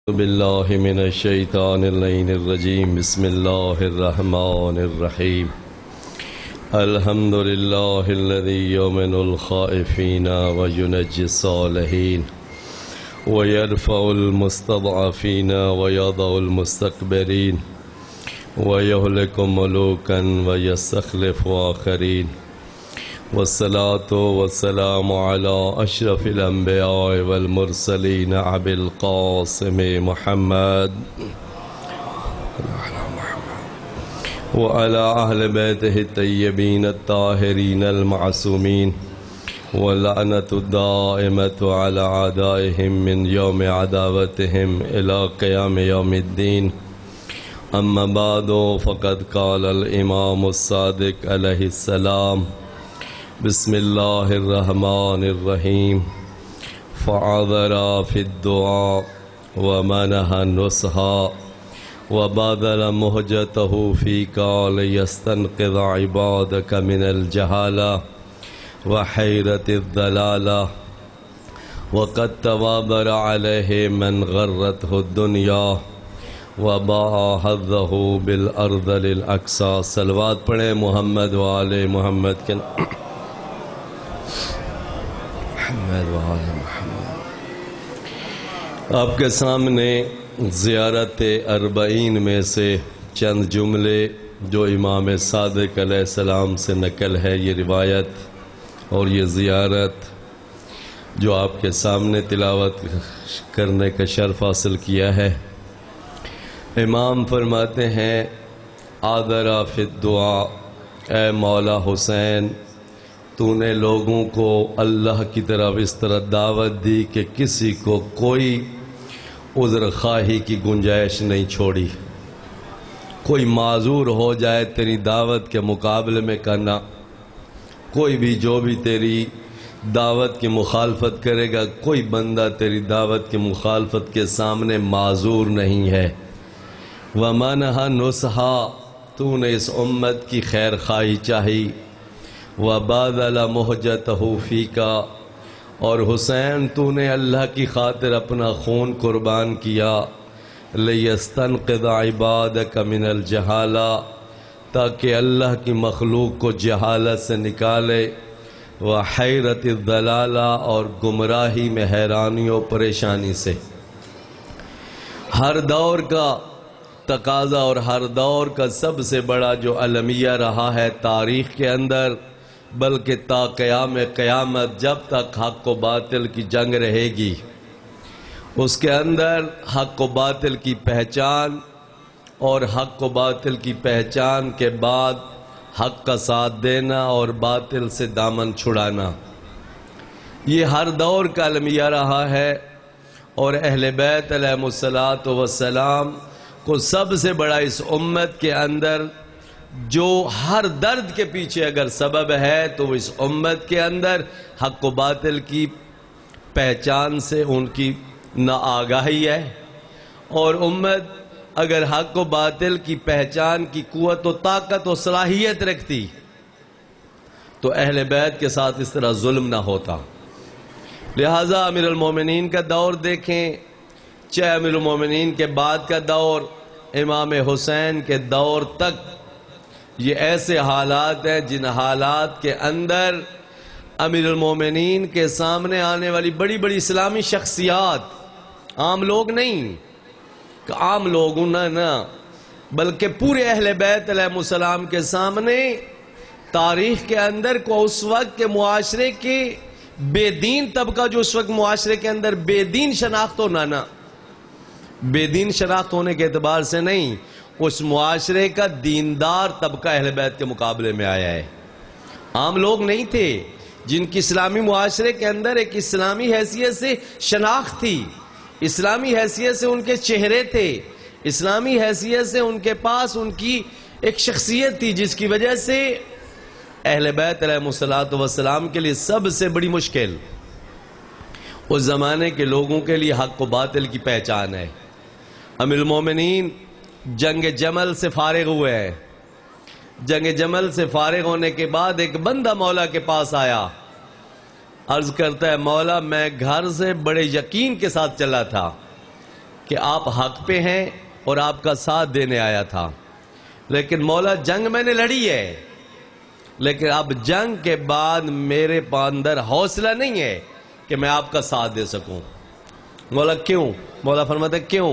باللہ من الشیطان اللعین الرجیم بسم اللہ الرحمن الرحیم الحمدللہ الذی یؤمن الخائفین وینجی الصالحین ویرفع المستضعفین ویضع المستکبرین ویہلک ملوکا ویستخلف آخرین والصلاة والسلام على أشرف الأنبياء والمرسلين أبي القاسم محمد وعلى أهل بيته الطيبين الطاهرين المعصومين واللعنة الدائمة على أعدائهم من يوم عداوتهم إلى قيام يوم الدين أما بعد فقد قال الإمام الصادق عليه السلام بسم اللہ الرحمن الرحیم فعذر فی الدعاء ومنح النصحا وبادل مہجتہ فیک لیستنقذ عبادک من الجہالہ وحیرت الضلالہ وقد توابر علیہ من غرته الدنیا وباع حظہ بالارذل الاقصی. صلوات پڑھیں محمد وآل محمد کے آپ کے سامنے زیارت اربعین میں سے چند جملے جو امام صادق علیہ السلام سے نقل ہے، یہ روایت اور یہ زیارت جو آپ کے سامنے تلاوت کرنے کا شرف حاصل کیا ہے. امام فرماتے ہیں آدرا فی الدعاء، اے مولا حسین تو نے لوگوں کو اللہ کی طرف اس طرح دعوت دی کہ کسی کو کوئی عذر خواہی کی گنجائش نہیں چھوڑی. کوئی معذور ہو جائے تیری دعوت کے مقابلے میں کرنا، کوئی بھی جو بھی تیری دعوت کی مخالفت کرے گا، کوئی بندہ تیری دعوت کی مخالفت کے سامنے معذور نہیں ہے. وَمَنَحَ نُصْحَا، تو نے اس امت کی خیر خواہی چاہی. وَبَادَلَ مُحْجَتَهُ فِيكَ، اور حسین تو نے اللہ کی خاطر اپنا خون قربان کیا. لِيَسْتَنْقِذَ عِبَادَكَ مِنَ الْجَهَالَةِ، تاکہ اللہ کی مخلوق کو جہالت سے نکالے. وَحَيْرَةِ الضَّلَالَةِ، اور گمراہی میں حیرانی و پریشانی سے. ہر دور کا تقاضا اور ہر دور کا سب سے بڑا جو المیہ رہا ہے تاریخ کے اندر، بلکہ تا قیام قیامت جب تک حق و باطل کی جنگ رہے گی، اس کے اندر حق و باطل کی پہچان اور حق و باطل کی پہچان کے بعد حق کا ساتھ دینا اور باطل سے دامن چھڑانا، یہ ہر دور کا المیہ رہا ہے. اور اہل بیت علیہ السلام کو سب سے بڑا اس امت کے اندر جو ہر درد کے پیچھے اگر سبب ہے تو وہ اس امت کے اندر حق و باطل کی پہچان سے ان کی ناآگاہی ہے. اور امت اگر حق و باطل کی پہچان کی قوت و طاقت و صلاحیت رکھتی تو اہل بیت کے ساتھ اس طرح ظلم نہ ہوتا. لہٰذا امیر المومنین کا دور دیکھیں، چاہے امیر المومنین کے بعد کا دور، امام حسین کے دور تک، یہ ایسے حالات ہیں جن حالات کے اندر امیر المومنین کے سامنے آنے والی بڑی بڑی اسلامی شخصیات، عام لوگ نہیں کہ عام لوگوں نہ بلکہ پورے اہل بیت علیہ السلام کے سامنے تاریخ کے اندر کو اس وقت کے معاشرے کے بے دین طبقہ جو اس وقت معاشرے کے اندر بے دین شناخت ہونا، بے دین شناخت ہونے کے اعتبار سے نہیں، اس معاشرے کا دیندار طبقہ اہل بیت کے مقابلے میں آیا ہے. عام لوگ نہیں تھے جن کی اسلامی معاشرے کے اندر ایک اسلامی حیثیت سے شناخت تھی، اسلامی حیثیت سے ان کے چہرے تھے، اسلامی حیثیت سے ان کے پاس ان کی ایک شخصیت تھی، جس کی وجہ سے اہل بیت علیہ السلام کے لیے سب سے بڑی مشکل اس زمانے کے لوگوں کے لیے حق و باطل کی پہچان ہے. امیر المومنین جنگ جمل سے فارغ ہوئے ہیں. جنگ جمل سے فارغ ہونے کے بعد ایک بندہ مولا کے پاس آیا، عرض کرتا ہے مولا میں گھر سے بڑے یقین کے ساتھ چلا تھا کہ آپ حق پہ ہیں اور آپ کا ساتھ دینے آیا تھا، لیکن مولا جنگ میں نے لڑی ہے، لیکن اب جنگ کے بعد میرے اندر حوصلہ نہیں ہے کہ میں آپ کا ساتھ دے سکوں۔ مولا کیوں؟ مولا فرماتا ہے کیوں؟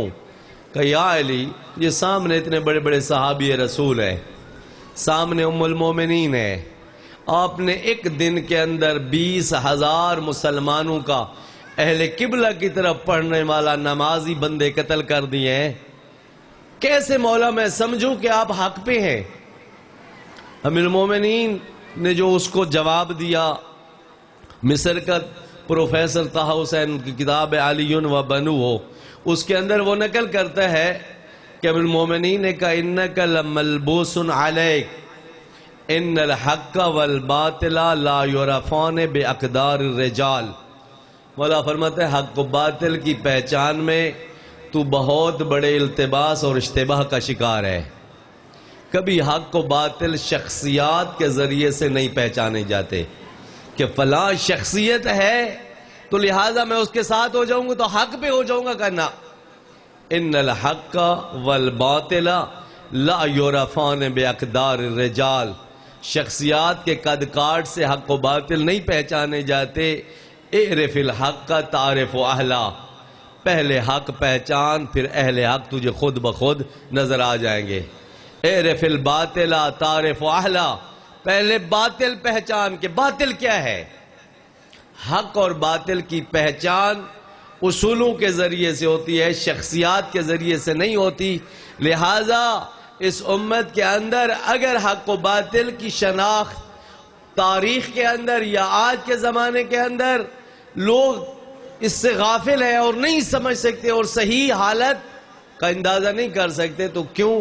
کہ یا علی، یہ سامنے اتنے بڑے بڑے صحابی رسول ہیں، سامنے ام المومنین ہے، آپ نے ایک دن کے اندر 20,000 مسلمانوں کا اہل قبلہ کی طرف پڑھنے والا نمازی بندے قتل کر دیے ہیں، کیسے مولا میں سمجھوں کہ آپ حق پہ ہیں؟ امیر المومنین نے جو اس کو جواب دیا، مصر کا پروفیسر طہ حسین کی کتاب علی و بنو ہو، اس کے اندر وہ نقل کرتا ہے کہ امیر المومنین نے کہا انک لملبوس علیک ان الحق والباطل لا یعرفان باقدار الرجال۔ مولا فرماتے ہیں حق و باطل کی پہچان میں تو بہت بڑے التباس اور اشتباہ کا شکار ہے۔ کبھی حق و باطل شخصیات کے ذریعے سے نہیں پہچانے جاتے کہ فلاں شخصیت ہے تو لہٰذا میں اس کے ساتھ ہو جاؤں گا تو حق پہ ہو جاؤں گا، کرنا ان الحق والباطل لا یعرفان باقدار الرجال، شخصیات کے قد کاٹ سے حق و باطل نہیں پہچانے جاتے۔ اعرف الحق تعرف اہلا، پہلے حق پہچان پھر اہل حق تجھے خود بخود نظر آ جائیں گے۔ اعرف الباطل تعرف اہلا، پہلے باطل پہچان کہ باطل کیا ہے۔ حق اور باطل کی پہچان اصولوں کے ذریعے سے ہوتی ہے، شخصیات کے ذریعے سے نہیں ہوتی۔ لہٰذا اس امت کے اندر اگر حق و باطل کی شناخت تاریخ کے اندر یا آج کے زمانے کے اندر لوگ اس سے غافل ہیں اور نہیں سمجھ سکتے اور صحیح حالت کا اندازہ نہیں کر سکتے، تو کیوں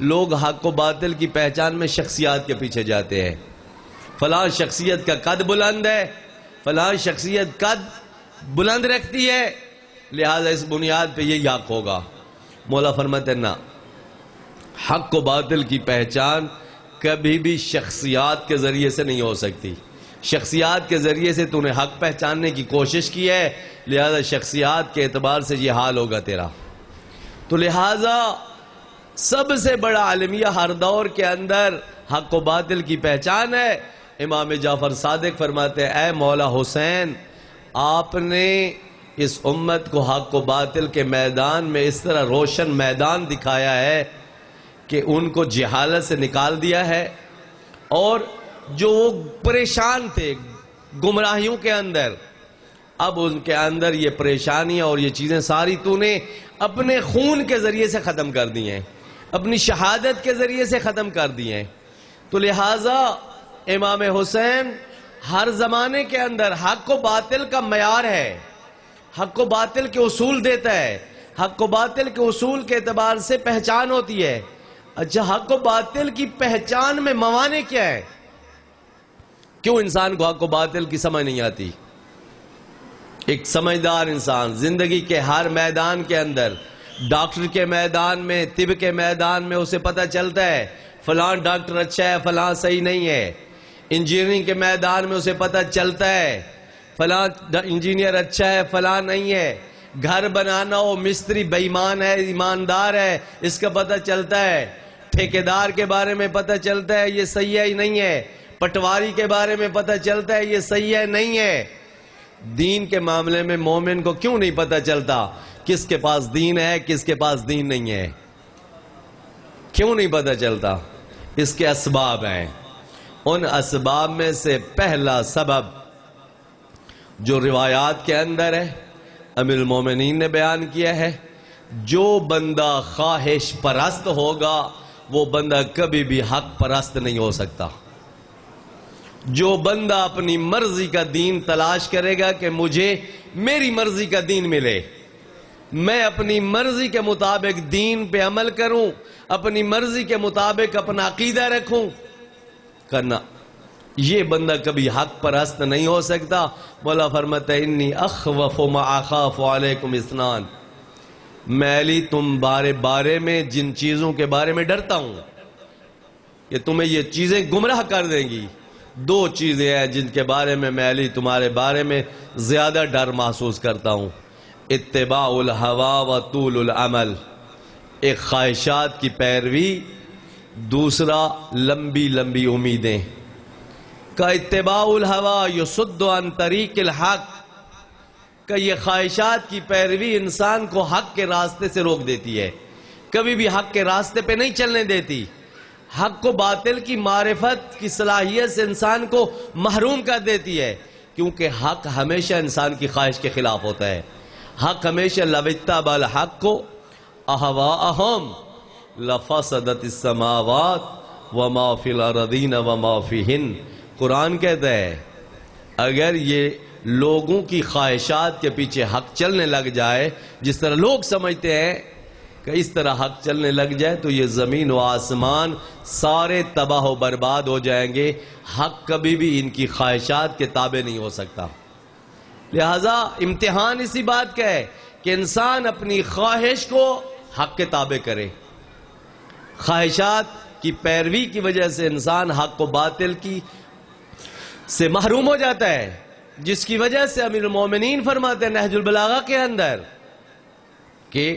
لوگ حق و باطل کی پہچان میں شخصیات کے پیچھے جاتے ہیں؟ فلاں شخصیت کا قد بلند ہے، فلاں شخصیت قد بلند رکھتی ہے، لہذا اس بنیاد پہ یہ حق ہوگا۔ مولا فرماتے ہیں نہ، حق و باطل کی پہچان کبھی بھی شخصیات کے ذریعے سے نہیں ہو سکتی۔ شخصیات کے ذریعے سے تو نے حق پہچاننے کی کوشش کی ہے، لہذا شخصیات کے اعتبار سے یہ حال ہوگا تیرا۔ تو لہذا سب سے بڑا عالمیہ ہر دور کے اندر حق و باطل کی پہچان ہے۔ امام جعفر صادق فرماتے ہیں اے مولا حسین، آپ نے اس امت کو حق و باطل کے میدان میں اس طرح روشن میدان دکھایا ہے کہ ان کو جہالت سے نکال دیا ہے، اور جو پریشان تھے گمراہیوں کے اندر، اب ان کے اندر یہ پریشانیاں اور یہ چیزیں ساری تو نے اپنے خون کے ذریعے سے ختم کر دی ہیں، اپنی شہادت کے ذریعے سے ختم کر دی ہیں۔ تو لہٰذا امام حسین ہر زمانے کے اندر حق و باطل کا معیار ہے، حق و باطل کے اصول دیتا ہے، حق و باطل کے اصول کے اعتبار سے پہچان ہوتی ہے۔ اچھا، حق و باطل کی پہچان میں موانع کیا ہے؟ کیوں انسان کو حق و باطل کی سمجھ نہیں آتی؟ ایک سمجھدار انسان زندگی کے ہر میدان کے اندر، ڈاکٹر کے میدان میں، طب کے میدان میں اسے پتہ چلتا ہے فلاں ڈاکٹر اچھا ہے، فلاں صحیح نہیں ہے۔ انجینئرنگ کے میدان میں اسے پتہ چلتا ہے فلاں انجینئر اچھا ہے، فلاں نہیں ہے۔ گھر بنانا ہو، مستری بے ایمان ہے، ایماندار ہے، اس کا پتہ چلتا ہے۔ ٹھیکیدار کے بارے میں پتہ چلتا ہے یہ صحیح ہے نہیں ہے۔ پٹواری کے بارے میں پتہ چلتا ہے یہ صحیح ہے نہیں ہے۔ دین کے معاملے میں مومن کو کیوں نہیں پتہ چلتا کس کے پاس دین ہے، کس کے پاس دین نہیں ہے؟ کیوں نہیں پتہ چلتا؟ اس کے اسباب ہیں۔ ان اسباب میں سے پہلا سبب جو روایات کے اندر ہے، امیر المومنین نے بیان کیا ہے، جو بندہ خواہش پرست ہوگا وہ بندہ کبھی بھی حق پرست نہیں ہو سکتا۔ جو بندہ اپنی مرضی کا دین تلاش کرے گا کہ مجھے میری مرضی کا دین ملے، میں اپنی مرضی کے مطابق دین پہ عمل کروں، اپنی مرضی کے مطابق اپنا عقیدہ رکھوں، کرنا، یہ بندہ کبھی حق پرست نہیں ہو سکتا۔ مولا فرماتا ہے انی اخوف ما اخاف علیکم اثنان، میں علی تم بارے میں جن چیزوں کے بارے میں ڈرتا ہوں کہ تمہیں یہ چیزیں گمراہ کر دیں گی، دو چیزیں ہیں جن کے بارے میں علی تمہارے بارے میں زیادہ ڈر محسوس کرتا ہوں۔ اتباع الہوا و طول العمل، ایک خواہشات کی پیروی، دوسرا لمبی لمبی امیدیں۔ کا اتباع الہوا یصد عن طریق الحق، کہ یہ خواہشات کی پیروی انسان کو حق کے راستے سے روک دیتی ہے، کبھی بھی حق کے راستے پہ نہیں چلنے دیتی۔ حق کو باطل کی معرفت کی صلاحیت سے انسان کو محروم کر دیتی ہے، کیونکہ حق ہمیشہ انسان کی خواہش کے خلاف ہوتا ہے۔ حق ہمیشہ لو اتبع الحق اہواءہم لفسدت السماوات وما فی الارضین وما فیہن۔ قرآن کہتا ہے اگر یہ لوگوں کی خواہشات کے پیچھے حق چلنے لگ جائے، جس طرح لوگ سمجھتے ہیں کہ اس طرح حق چلنے لگ جائے تو یہ زمین و آسمان سارے تباہ و برباد ہو جائیں گے۔ حق کبھی بھی ان کی خواہشات کے تابع نہیں ہو سکتا۔ لہذا امتحان اسی بات کا ہے کہ انسان اپنی خواہش کو حق کے تابع کرے۔ خواہشات کی پیروی کی وجہ سے انسان حق و باطل کی سے محروم ہو جاتا ہے، جس کی وجہ سے امیر المومنین فرماتے ہیں نہج البلاغہ کے اندر کہ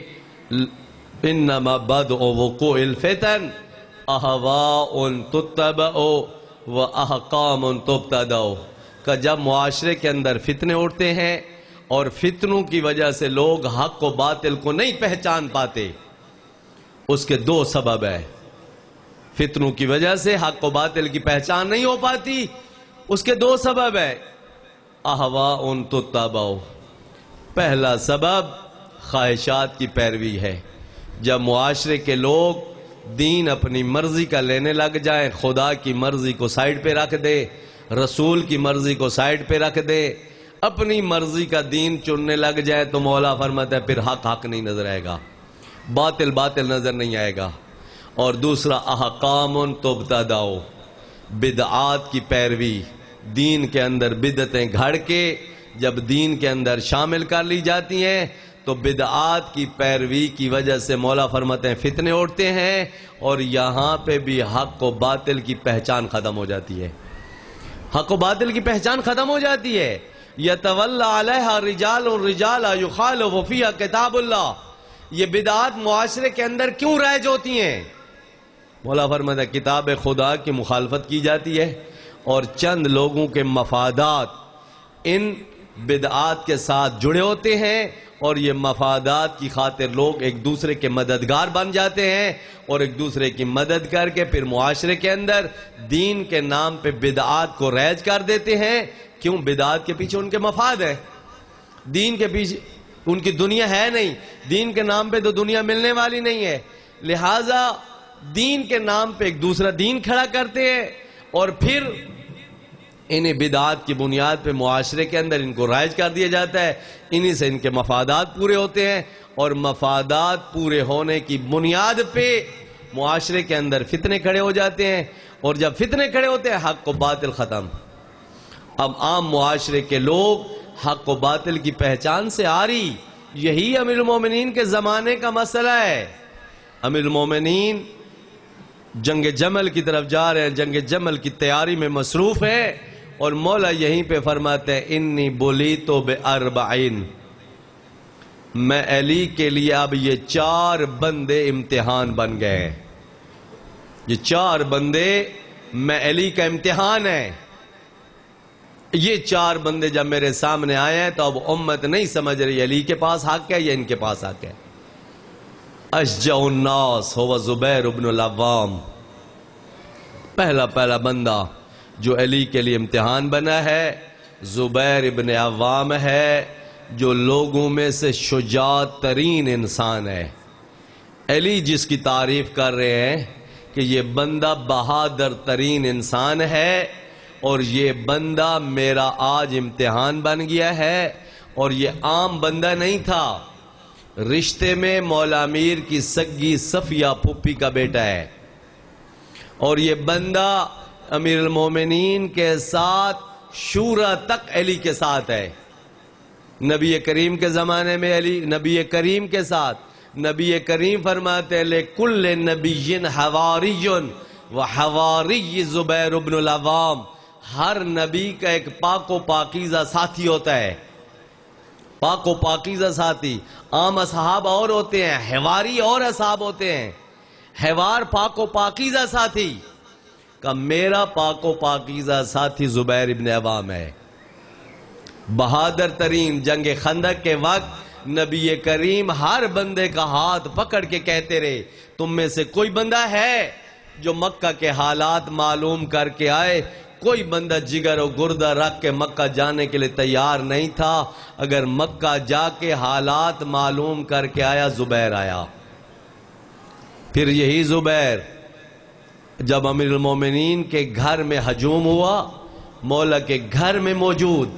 انما بدء وقوع الفتن اہواء تتبع و احکام تبتدع، کہ جب معاشرے کے اندر فتنے اٹھتے ہیں اور فتنوں کی وجہ سے لوگ حق و باطل کو نہیں پہچان پاتے، اس کے دو سبب ہیں۔ فتنوں کی وجہ سے حق و باطل کی پہچان نہیں ہو پاتی، اس کے دو سبب ہیں۔ اہواء تتبع، پہلا سبب خواہشات کی پیروی ہے۔ جب معاشرے کے لوگ دین اپنی مرضی کا لینے لگ جائیں، خدا کی مرضی کو سائیڈ پہ رکھ دے، رسول کی مرضی کو سائیڈ پہ رکھ دے، اپنی مرضی کا دین چننے لگ جائے، تو مولا فرماتا ہے پھر حق حق نہیں نظر آئے گا، باطل باطل نظر نہیں آئے گا۔ اور دوسرا احکام تبتدع، بدعات کی پیروی، دین کے اندر بدعتیں گھڑ کے جب دین کے اندر شامل کر لی جاتی ہیں تو بدعات کی پیروی کی وجہ سے مولا فرماتے ہیں فتنے اٹھتے ہیں، اور یہاں پہ بھی حق و باطل کی پہچان ختم ہو جاتی ہے۔ حق و باطل کی پہچان ختم ہو جاتی ہے۔ یتولی علیہا رجال رجال یخالف فیہا کتاب اللہ، یہ بدعات معاشرے کے اندر کیوں رائج ہوتی ہیں؟ مولا فرماتا ہے کتاب خدا کی مخالفت کی جاتی ہے، اور چند لوگوں کے مفادات ان بدعات کے ساتھ جڑے ہوتے ہیں، اور یہ مفادات کی خاطر لوگ ایک دوسرے کے مددگار بن جاتے ہیں، اور ایک دوسرے کی مدد کر کے پھر معاشرے کے اندر دین کے نام پہ بدعات کو رائج کر دیتے ہیں۔ کیوں؟ بدعات کے پیچھے ان کے مفاد ہے، دین کے پیچھے ان کی دنیا ہے نہیں، دین کے نام پہ تو دنیا ملنے والی نہیں ہے، لہٰذا دین کے نام پہ ایک دوسرا دین کھڑا کرتے ہیں، اور پھر انہیں بدعات کی بنیاد پہ معاشرے کے اندر ان کو رائج کر دیا جاتا ہے، انہی سے ان کے مفادات پورے ہوتے ہیں، اور مفادات پورے ہونے کی بنیاد پہ معاشرے کے اندر فتنے کھڑے ہو جاتے ہیں، اور جب فتنے کھڑے ہوتے ہیں حق و باطل ختم۔ اب عام معاشرے کے لوگ حق و باطل کی پہچان سے آری، یہی امیر المومنین کے زمانے کا مسئلہ ہے۔ امیر المومنین جنگ جمل کی طرف جا رہے ہیں، جنگ جمل کی تیاری میں مصروف ہے، اور مولا یہیں پہ فرماتے ہیں انی بلیت باربعین، میں علی کے لیے اب یہ 4 بندے امتحان بن گئے، یہ 4 بندے میں علی کا امتحان ہے۔ یہ 4 بندے جب میرے سامنے آئے ہیں تو اب امت نہیں سمجھ رہی علی کے پاس حق ہے یا ان کے پاس حق ہے۔ اشجع الناس هو زبیر بن العوام، پہلا بندہ جو علی کے لیے امتحان بنا ہے زبیر ابن عوام ہے، جو لوگوں میں سے شجاع ترین انسان ہے۔ علی جس کی تعریف کر رہے ہیں کہ یہ بندہ بہادر ترین انسان ہے، اور یہ بندہ میرا آج امتحان بن گیا ہے، اور یہ عام بندہ نہیں تھا، رشتے میں مولا امیر کی سگی صفیہ پھوپھی کا بیٹا ہے، اور یہ بندہ امیر المومنین کے ساتھ شورا تک علی کے ساتھ ہے۔ نبی کریم کے زمانے میں علی نبی کریم کے ساتھ، نبی کریم فرماتے ہیں لِكُلِّ نَبِيٍّ حَوَارِيٌّ وَحَوَارِيِّ زُبَيْرُ بْنُ الْعَوَّامِ، ہر نبی کا ایک پاک و پاکیزہ ساتھی ہوتا ہے، پاک و پاکیزہ ساتھی. عام اصحاب اور ہوتے ہیں، حواری اور اصحاب ہوتے ہیں. حوار پاک و پاکیزہ ساتھی کا میرا پاک و پاکیزہ ساتھی زبیر ابن عوام ہے. بہادر ترین جنگ خندق کے وقت نبی کریم ہر بندے کا ہاتھ پکڑ کے کہتے رہے تم میں سے کوئی بندہ ہے جو مکہ کے حالات معلوم کر کے آئے. کوئی بندہ جگر و گردہ رکھ کے مکہ جانے کے لیے تیار نہیں تھا. اگر مکہ جا کے حالات معلوم کر کے آیا زبیر آیا. پھر یہی زبیر جب امیر المومنین کے گھر میں ہجوم ہوا، مولا کے گھر میں موجود،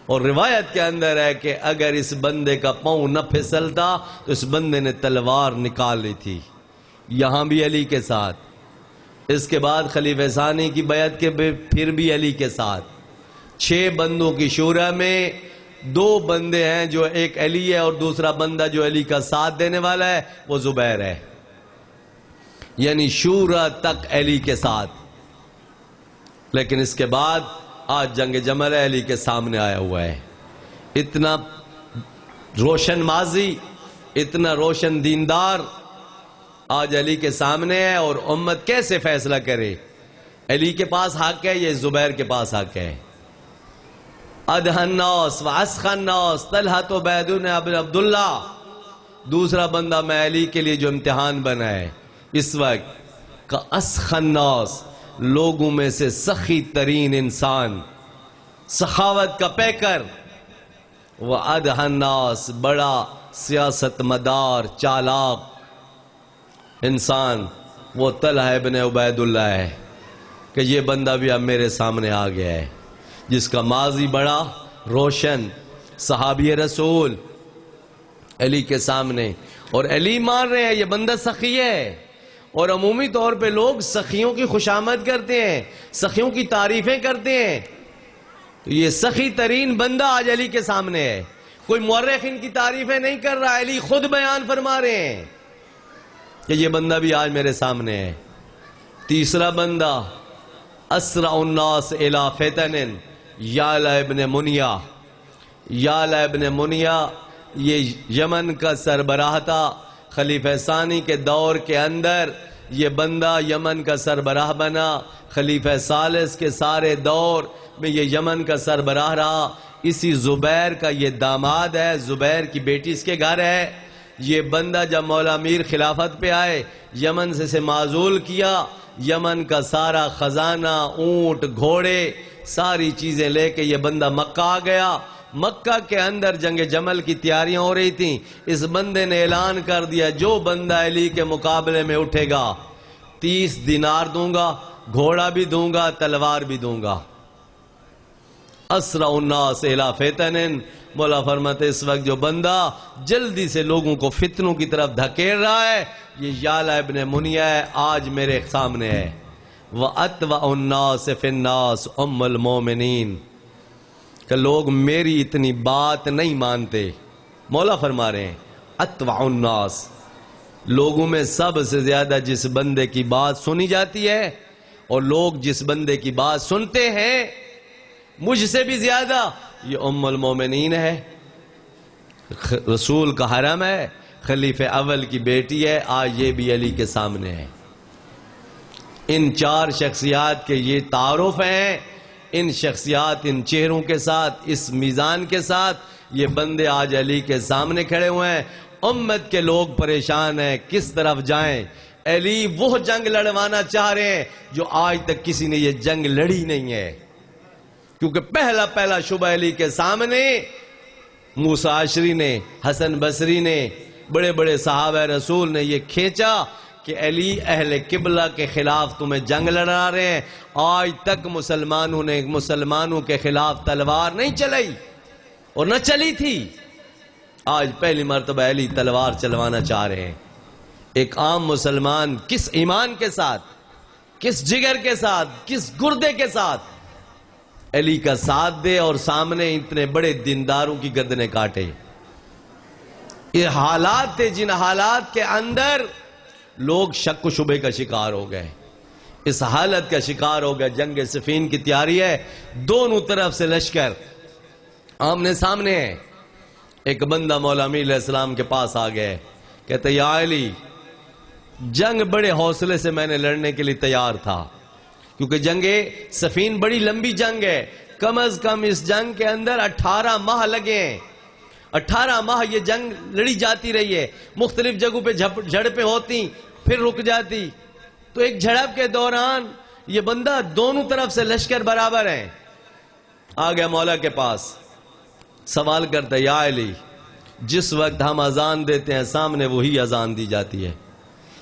اور روایت کے اندر ہے کہ اگر اس بندے کا پاؤں نہ پھسلتا تو اس بندے نے تلوار نکال لی تھی. یہاں بھی علی کے ساتھ، اس کے بعد خلیفہ ثانی کی بیعت کے پھر بھی علی کے ساتھ. 6 بندوں کی شورا میں 2 بندے ہیں جو ایک علی ہے اور دوسرا بندہ جو علی کا ساتھ دینے والا ہے وہ زبیر ہے. یعنی شورا تک علی کے ساتھ. لیکن اس کے بعد آج جنگ جمل علی کے سامنے آیا ہوا ہے. اتنا روشن ماضی، اتنا روشن دیندار آج علی کے سامنے ہے، اور امت کیسے فیصلہ کرے؟ علی کے پاس حق ہے، یہ زبیر کے پاس حق ہے. ادھن الناس واسخ الناس طلحۃ عبید بن عبداللہ، دوسرا بندہ میں علی کے لیے جو امتحان بنا ہے اس وقت کا اسخ الناس، لوگوں میں سے سخی ترین انسان، سخاوت کا پیکر، وہ ادھن الناس، بڑا سیاست مدار چالاک انسان، وہ طلحہ ابن عبید اللہ ہے کہ یہ بندہ بھی اب میرے سامنے آ گیا ہے، جس کا ماضی بڑا روشن، صحابی رسول علی کے سامنے. اور علی مان رہے ہیں یہ بندہ سخی ہے. اور عمومی طور پہ لوگ سخیوں کی خوشامد کرتے ہیں، سخیوں کی تعریفیں کرتے ہیں. تو یہ سخی ترین بندہ آج علی کے سامنے ہے. کوئی مورخ ان کی تعریفیں نہیں کر رہا، علی خود بیان فرما رہے ہیں کہ یہ بندہ بھی آج میرے سامنے ہے. تیسرا بندہ اسرع الناس الی فتن، یعلا ابن منیا. یعلا ابن منیا یہ یمن کا سربراہ تھا. خلیفہ ثانی کے دور کے اندر یہ بندہ یمن کا سربراہ بنا. خلیفہ ثالث کے سارے دور میں یہ یمن کا سربراہ رہا. اسی زبیر کا یہ داماد ہے، زبیر کی بیٹی اس کے گھر ہے. یہ بندہ جب مولا امیر خلافت پہ آئے، یمن سے اسے معزول کیا. یمن کا سارا خزانہ، اونٹ، گھوڑے، ساری چیزیں لے کے یہ بندہ مکہ آ گیا. مکہ کے اندر جنگ جمل کی تیاریاں ہو رہی تھیں. اس بندے نے اعلان کر دیا جو بندہ علی کے مقابلے میں اٹھے گا 30 دینار دوں گا، گھوڑا بھی دوں گا، تلوار بھی دوں گا. اسرع الناس الی فتن، مولا فرماتے اس وقت جو بندہ جلدی سے لوگوں کو فتنوں کی طرف دھکیل رہا ہے یہ یعلا ابن منیا ہے، آج میرے سامنے ہے. وَأَتْوَعُ النَّاسِ فِي النَّاسِ أُمُّ الْمُؤْمِنِينَ، کہ لوگ میری اتنی بات نہیں مانتے. مولا فرما رہے ہیں اتوع الناس، لوگوں میں سب سے زیادہ جس بندے کی بات سنی جاتی ہے اور لوگ جس بندے کی بات سنتے ہیں مجھ سے بھی زیادہ، یہ ام المومنین ہے، رسول کا حرم ہے، خلیفہ اول کی بیٹی ہے. آج یہ بھی علی کے سامنے ہے. ان 4 شخصیات کے یہ تعارف ہیں. ان شخصیات، ان چہروں کے ساتھ، اس میزان کے ساتھ یہ بندے آج علی کے سامنے کھڑے ہوئے ہیں. امت کے لوگ پریشان ہیں کس طرف جائیں. علی وہ جنگ لڑوانا چاہ رہے ہیں جو آج تک کسی نے یہ جنگ لڑی نہیں ہے، کیونکہ پہلا شبہ علی کے سامنے موسیٰ عشری نے، حسن بصری نے، بڑے بڑے صحابہ رسول نے یہ کھینچا کہ علی اہل قبلہ کے خلاف تمہیں جنگ لڑا رہے ہیں. آج تک مسلمانوں نے مسلمانوں کے خلاف تلوار نہیں چلائی اور نہ چلی تھی. آج پہلی مرتبہ علی تلوار چلوانا چاہ رہے ہیں. ایک عام مسلمان کس ایمان کے ساتھ، کس جگر کے ساتھ، کس گردے کے ساتھ علی کا ساتھ دے اور سامنے اتنے بڑے دینداروں کی گردنیں کاٹے. یہ حالات تھے جن حالات کے اندر لوگ شک و شبے کا شکار ہو گئے. اس حالت کا شکار ہو گئے. جنگ صفین کی تیاری ہے، دونوں طرف سے لشکر آمنے سامنے ہیں. ایک بندہ مولا امیر علیہ السلام کے پاس آ گئے، کہتے یا علی، جنگ بڑے حوصلے سے میں نے لڑنے کے لیے تیار تھا، کیونکہ جنگ صفین بڑی لمبی جنگ ہے، کم از کم اس جنگ کے اندر 18 ماہ لگے ہیں، 18 ماہ یہ جنگ لڑی جاتی رہی ہے، مختلف جگہوں پہ جھڑپیں ہوتی پھر رک جاتی، تو ایک جھڑپ کے دوران یہ بندہ دونوں طرف سے لشکر برابر ہیں، آ گیا مولا کے پاس، سوال کرتا ہے یا علی، جس وقت ہم اذان دیتے ہیں سامنے وہی اذان دی جاتی ہے،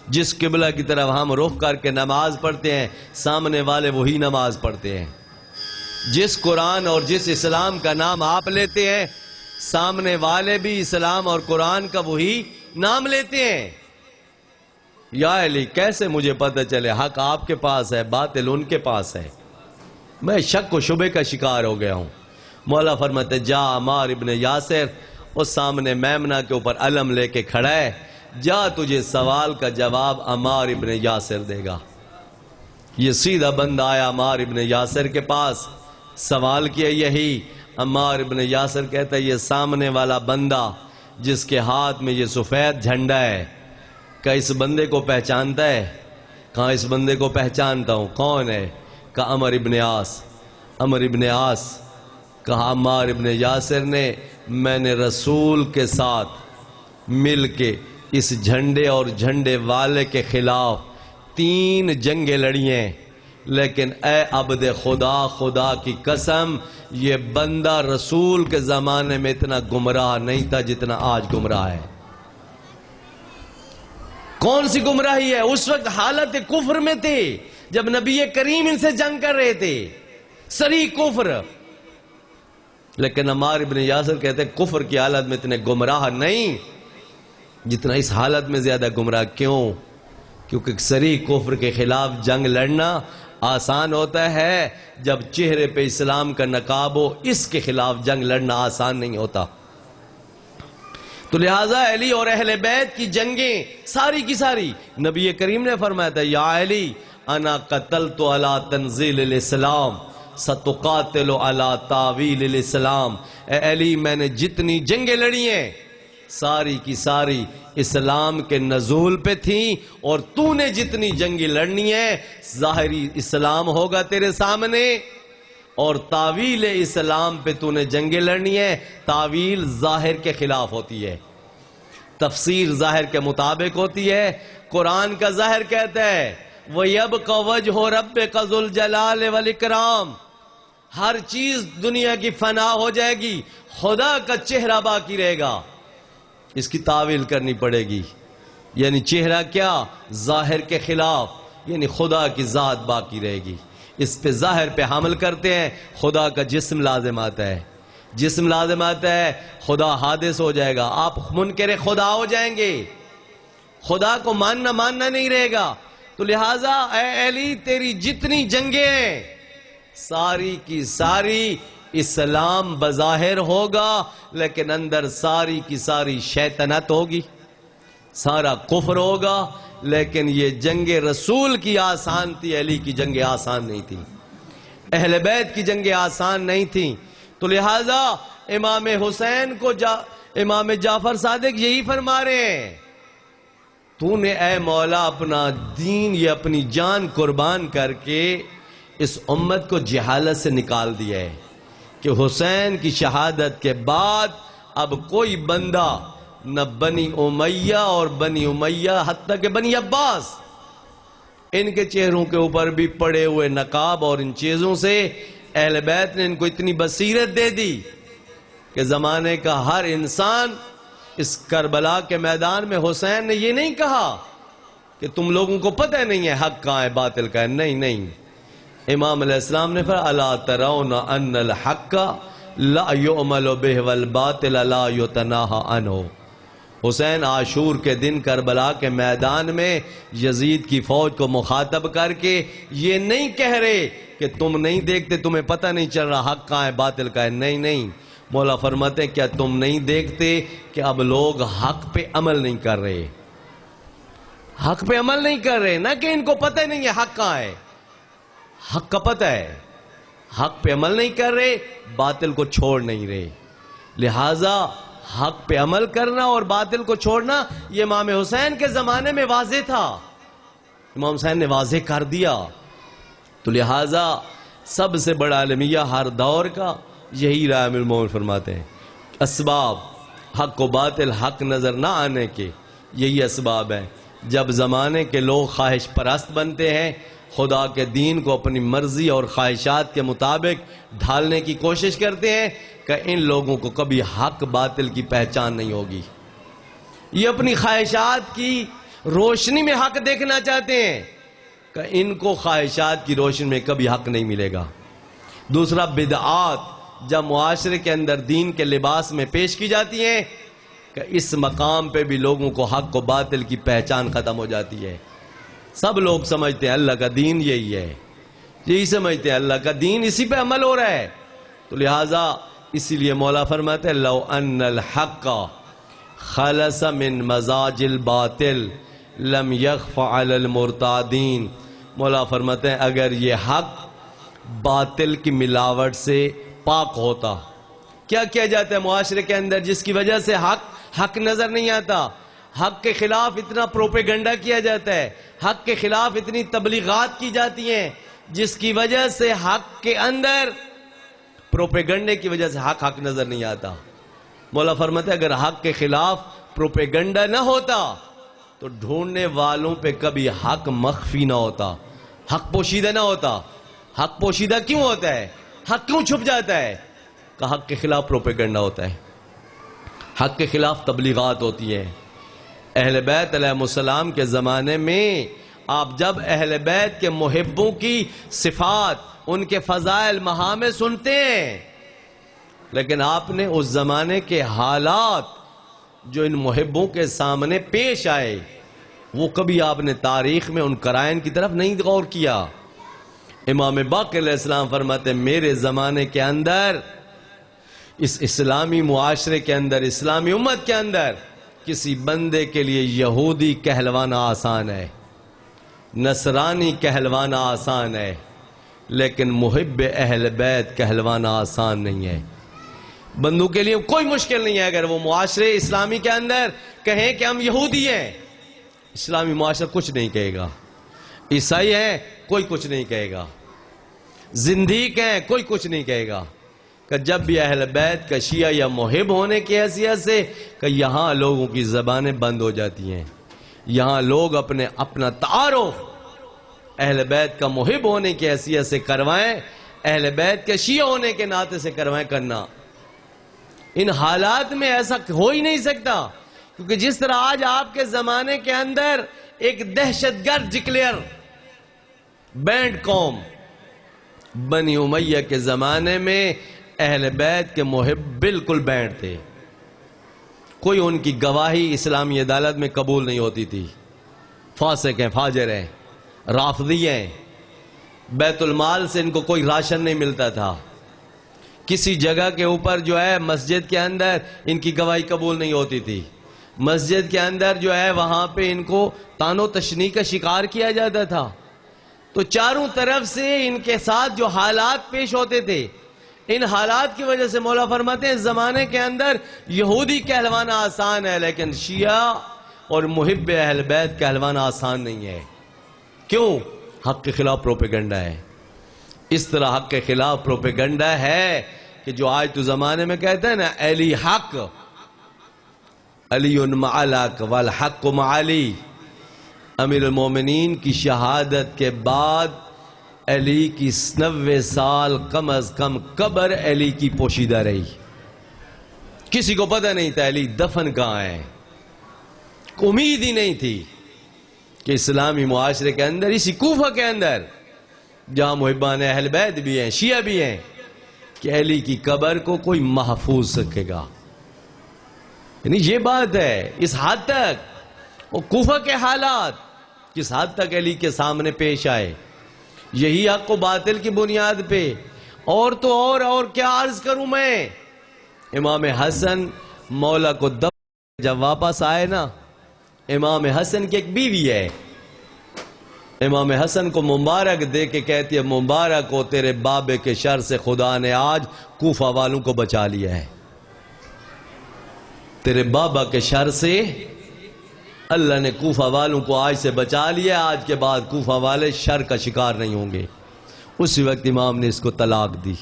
جس قبلہ کی طرف ہم رخ کر کے نماز پڑھتے ہیں سامنے والے وہی نماز پڑھتے ہیں، جس قرآن اور جس اسلام کا نام آپ لیتے ہیں سامنے والے بھی اسلام اور قرآن کا وہی نام لیتے ہیں، یا علی کیسے مجھے پتہ چلے حق آپ کے پاس ہے باطل ان کے پاس ہے؟ میں شک و شبے کا شکار ہو گیا ہوں۔ مولا فرماتے جا عمار ابن یاسر، اس سامنے میمنہ کے اوپر علم لے کے کھڑا ہے، جا تجھے سوال کا جواب عمار ابن یاسر دے گا۔ یہ سیدھا بندہ آیا عمار ابن یاسر کے پاس، سوال کیا یہی، عمار ابن یاسر کہتا ہے یہ سامنے والا بندہ جس کے ہاتھ میں یہ سفید جھنڈا ہے، کیا اس بندے کو پہچانتا ہے؟ کہاں اس بندے کو پہچانتا ہوں، کون ہے؟ کہا عمر ابن عاص۔ عمر ابن عاص، کہا عمار ابن یاسر نے میں نے رسول کے ساتھ مل کے اس جھنڈے اور جھنڈے والے کے خلاف 3 جنگیں لڑی ہیں، لیکن اے عبد خدا، خدا کی قسم یہ بندہ رسول کے زمانے میں اتنا گمراہ نہیں تھا جتنا آج گمراہ ہے۔ کون سی گمراہی ہے؟ اس وقت حالت کفر میں تھے جب نبی کریم ان سے جنگ کر رہے تھے، صریح کفر، لیکن عمار ابن یاسر کہتے ہیں کفر کی حالت میں اتنے گمراہ نہیں جتنا اس حالت میں زیادہ گمراہ۔ کیوں؟ کیونکہ صریح کفر کے خلاف جنگ لڑنا آسان ہوتا ہے جب چہرے پہ اسلام کا نقاب ہو، اس کے خلاف جنگ لڑنا آسان نہیں ہوتا۔ تو لہٰذا علی اور اہل بیت کی جنگیں ساری کی ساری نبی کریم نے فرمایا تھا یا علی انا قتلت علی تنزیل الاسلام ستقاتل علی تعویل الاسلام، اے علی میں نے جتنی جنگیں لڑی ہیں ساری کی ساری اسلام کے نزول پہ تھیں، اور تو نے جتنی جنگیں لڑنی ہیں ظاہری اسلام ہوگا تیرے سامنے، اور تعویل اسلام پہ تو نے جنگیں لڑنی ہے۔ تعویل ظاہر کے خلاف ہوتی ہے، تفسیر ظاہر کے مطابق ہوتی ہے۔ قرآن کا ظاہر کہتا ہے وَيَبْقَ وَجْهُ رَبِّكَ ذُو الْجَلَالِ وَالْإِكْرَامِ، ہر چیز دنیا کی فنا ہو جائے گی، خدا کا چہرہ باقی رہے گا، اس کی تعویل کرنی پڑے گی۔ یعنی چہرہ کیا؟ ظاہر کے خلاف، یعنی خدا کی ذات باقی رہے گی، اس پہ ظاہر پہ حمل کرتے ہیں، خدا کا جسم لازم آتا ہے، جسم لازم آتا ہے، خدا حادث ہو جائے گا، آپ منکر خدا ہو جائیں گے، خدا کو ماننا نہیں رہے گا۔ تو لہٰذا اے علی تیری جتنی جنگیں ہیں ساری کی ساری اسلام بظاہر ہوگا، لیکن اندر ساری کی ساری شیطنت ہوگی، سارا کفر ہوگا، لیکن یہ جنگ رسول کی آسان تھی، علی کی جنگیں آسان نہیں تھی، اہل بیت کی جنگیں آسان نہیں تھیں۔ تو لہٰذا امام حسین کو امام جعفر صادق یہی فرما رہے ہیں، تو نے اے مولا اپنا دین یہ اپنی جان قربان کر کے اس امت کو جہالت سے نکال دیا ہے کہ حسین کی شہادت کے بعد اب کوئی بندہ نہ بنی امیہ اور بنی امیہ حتیٰ کہ بنی عباس، ان کے چہروں کے اوپر بھی پڑے ہوئے نقاب اور ان چیزوں سے اہل بیت نے ان کو اتنی بصیرت دے دی کہ زمانے کا ہر انسان اس کربلا کے میدان میں حسین نے یہ نہیں کہا کہ تم لوگوں کو پتہ نہیں ہے حق کہاں ہے باطل کہاں ہے، نہیں، امام علیہ السلام نے فرمایا الا ترون ان الحق لا يعمل به والباطل لا يتناهى عنه۔ حسین عاشور کے دن کربلا کے میدان میں یزید کی فوج کو مخاطب کر کے یہ نہیں کہہ رہے کہ تم نہیں دیکھتے، تمہیں پتہ نہیں چل رہا حق کہاں ہے باطل کہاں ہے، نہیں، مولا فرماتے ہیں کیا تم نہیں دیکھتے کہ اب لوگ حق پہ عمل نہیں کر رہے، حق پہ عمل نہیں کر رہے، نہ کہ ان کو پتہ نہیں ہے حق کہاں ہے، حق کا پتہ ہے، حق پہ عمل نہیں کر رہے، باطل کو چھوڑ نہیں رہے۔ لہٰذا حق پہ عمل کرنا اور باطل کو چھوڑنا یہ امام حسین کے زمانے میں واضح تھا، امام حسین نے واضح کر دیا۔ تو لہٰذا سب سے بڑا المیہ ہر دور کا یہی رائے امیر المومنین فرماتے ہیں، اسباب حق و باطل حق نظر نہ آنے کے یہی اسباب ہیں۔ جب زمانے کے لوگ خواہش پرست بنتے ہیں، خدا کے دین کو اپنی مرضی اور خواہشات کے مطابق ڈھالنے کی کوشش کرتے ہیں، کہ ان لوگوں کو کبھی حق باطل کی پہچان نہیں ہوگی۔ یہ اپنی خواہشات کی روشنی میں حق دیکھنا چاہتے ہیں، کہ ان کو خواہشات کی روشنی میں کبھی حق نہیں ملے گا۔ دوسرا، بدعات جب معاشرے کے اندر دین کے لباس میں پیش کی جاتی ہیں، کہ اس مقام پہ بھی لوگوں کو حق و باطل کی پہچان ختم ہو جاتی ہے۔ سب لوگ سمجھتے ہیں اللہ کا دین یہی ہے، یہی سمجھتے ہیں اللہ کا دین اسی پہ عمل ہو رہا ہے۔ تو لہٰذا اسی لیے مولا فرماتے ہیں لو ان الحق خلص من مزاج الباطل لم یخف علی المرتادین۔ مولا فرماتے ہیں اگر یہ حق باطل کی ملاوٹ سے پاک ہوتا، کیا کیا جاتا ہے معاشرے کے اندر جس کی وجہ سے حق نظر نہیں آتا، حق کے خلاف اتنا پروپیگنڈا کیا جاتا ہے، حق کے خلاف اتنی تبلیغات کی جاتی ہیں، جس کی وجہ سے حق کے اندر پروپیگنڈے کی وجہ سے حق نظر نہیں آتا۔ مولا فرماتے ہیں اگر حق کے خلاف پروپیگنڈا نہ ہوتا تو ڈھونڈنے والوں پہ کبھی حق مخفی نہ ہوتا، حق پوشیدہ نہ ہوتا۔ حق پوشیدہ کیوں ہوتا ہے؟ حق کیوں چھپ جاتا ہے؟ کہ حق کے خلاف پروپیگنڈا ہوتا ہے، حق کے خلاف تبلیغات ہوتی ہیں۔ اہل بیت علیہ السلام کے زمانے میں آپ جب اہل بیت کے محبوں کی صفات، ان کے فضائل محامد سنتے ہیں، لیکن آپ نے اس زمانے کے حالات جو ان محبوں کے سامنے پیش آئے، وہ کبھی آپ نے تاریخ میں ان قرائن کی طرف نہیں غور کیا۔ امام باقر علیہ السلام فرماتے ہیں میرے زمانے کے اندر، اس اسلامی معاشرے کے اندر، اسلامی امت کے اندر کسی بندے کے لیے یہودی کہلوانا آسان ہے، نصرانی کہلوانا آسان ہے، لیکن محب اہل بیت کہلوانا آسان نہیں ہے۔ بندوں کے لیے کوئی مشکل نہیں ہے اگر وہ معاشرے اسلامی کے اندر کہیں کہ ہم یہودی ہیں، اسلامی معاشرہ کچھ نہیں کہے گا۔ عیسائی ہیں، کوئی کچھ نہیں کہے گا۔ زندیق ہیں، کوئی کچھ نہیں کہے گا۔ کہ جب بھی اہل بیت کا شیعہ یا محب ہونے کی حیثیت سے، کہ یہاں لوگوں کی زبانیں بند ہو جاتی ہیں، یہاں لوگ اپنا تعارف اہل بیت کا محب ہونے کی حیثیت سے کروائیں، اہل بیت کے شیعہ ہونے کے ناطے سے کروائیں کرنا۔ ان حالات میں ایسا ہو ہی نہیں سکتا، کیونکہ جس طرح آج آپ کے زمانے کے اندر ایک دہشت گرد ڈکلیئر بینڈ قوم، بنی امیہ کے زمانے میں اہل بیت کے محب بالکل بینڈ تھے، کوئی ان کی گواہی اسلامی عدالت میں قبول نہیں ہوتی تھی۔ فاسق ہیں، فاجر ہیں، رافضی ہیں، بیت المال سے ان کو کوئی راشن نہیں ملتا تھا، کسی جگہ کے اوپر جو ہے مسجد کے اندر ان کی گواہی قبول نہیں ہوتی تھی، مسجد کے اندر جو ہے وہاں پہ ان کو طعن و تشنیع کا شکار کیا جاتا تھا۔ تو چاروں طرف سے ان کے ساتھ جو حالات پیش ہوتے تھے، ان حالات کی وجہ سے مولا فرماتے ہیں اس زمانے کے اندر یہودی کہلوانا آسان ہے، لیکن شیعہ اور محب اہل بیت کہلوانا آسان نہیں ہے۔ کیوں؟ حق کے خلاف پروپیگنڈا ہے۔ اس طرح حق کے خلاف پروپیگنڈا ہے کہ جو آج تو زمانے میں کہتے ہیں نا علی حق، علی معلق والحق معلی، امیر المومنین کی شہادت کے بعد علی کی 90 سال کم از کم قبر علی کی پوشیدہ رہی، کسی کو پتہ نہیں تھا علی دفن کہاں ہے، امید ہی نہیں تھی کہ اسلامی معاشرے کے اندر، اسی کوفہ کے اندر جہاں محبان اہل بیت بھی ہیں، شیعہ بھی ہیں، کہ علی کی قبر کو کوئی محفوظ سکے گا۔ یعنی یہ بات ہے، اس حد تک وہ کوفہ کے حالات کس حد تک علی کے سامنے پیش آئے، یہی حق و باطل کی بنیاد پہ۔ اور تو اور کیا عرض کروں میں، امام حسن مولا کو جب واپس آئے نا، امام حسن کی ایک بیوی ہے، امام حسن کو مبارک دے کے کہتی ہے مبارک ہو تیرے بابے کے شر سے، خدا نے آج کوفہ والوں کو بچا لیا ہے۔ تیرے بابا کے شر سے اللہ نے کوفہ والوں کو آج سے بچا لیا، آج کے بعد کوفہ والے شر کا شکار نہیں ہوں گے۔ اسی وقت امام نے اس کو طلاق دی۔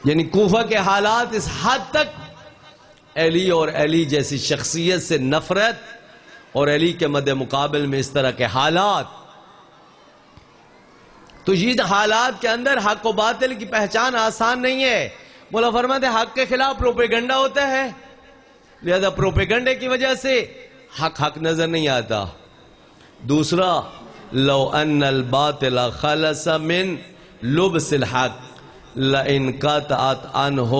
یعنی کوفہ کے حالات اس حد تک علی اور علی جیسی شخصیت سے نفرت اور علی کے مد مقابل میں اس طرح کے حالات، تو یہ حالات کے اندر حق و باطل کی پہچان آسان نہیں ہے۔ مولا فرماتے ہیں حق کے خلاف پروپیگنڈا ہوتا ہے، لہذا پروپیگنڈے کی وجہ سے حق نظر نہیں آتا۔ دوسرا، لو ان الباطل خلص من لبس الحق لانقطعت عنہ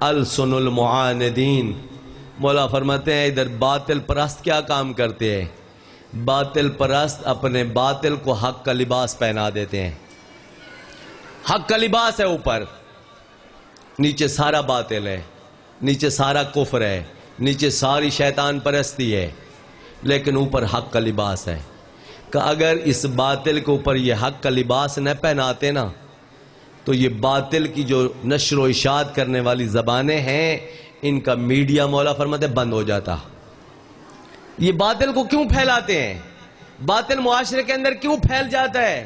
السن المعاندین۔ مولا فرماتے ہیں ادھر باطل پرست کیا کام کرتے ہیں؟ باطل پرست اپنے باطل کو حق کا لباس پہنا دیتے ہیں۔ حق کا لباس ہے اوپر، نیچے سارا باطل ہے، نیچے سارا کفر ہے، نیچے ساری شیطان پرستی ہے، لیکن اوپر حق کا لباس ہے۔ کہ اگر اس باطل کے اوپر یہ حق کا لباس نہ پہناتے نا تو یہ باطل کی جو نشر و اشاعت کرنے والی زبانیں ہیں ان کا میڈیا مولا فرماتے بند ہو جاتا۔ یہ باطل کو کیوں پھیلاتے ہیں؟ باطل معاشرے کے اندر کیوں پھیل جاتا ہے؟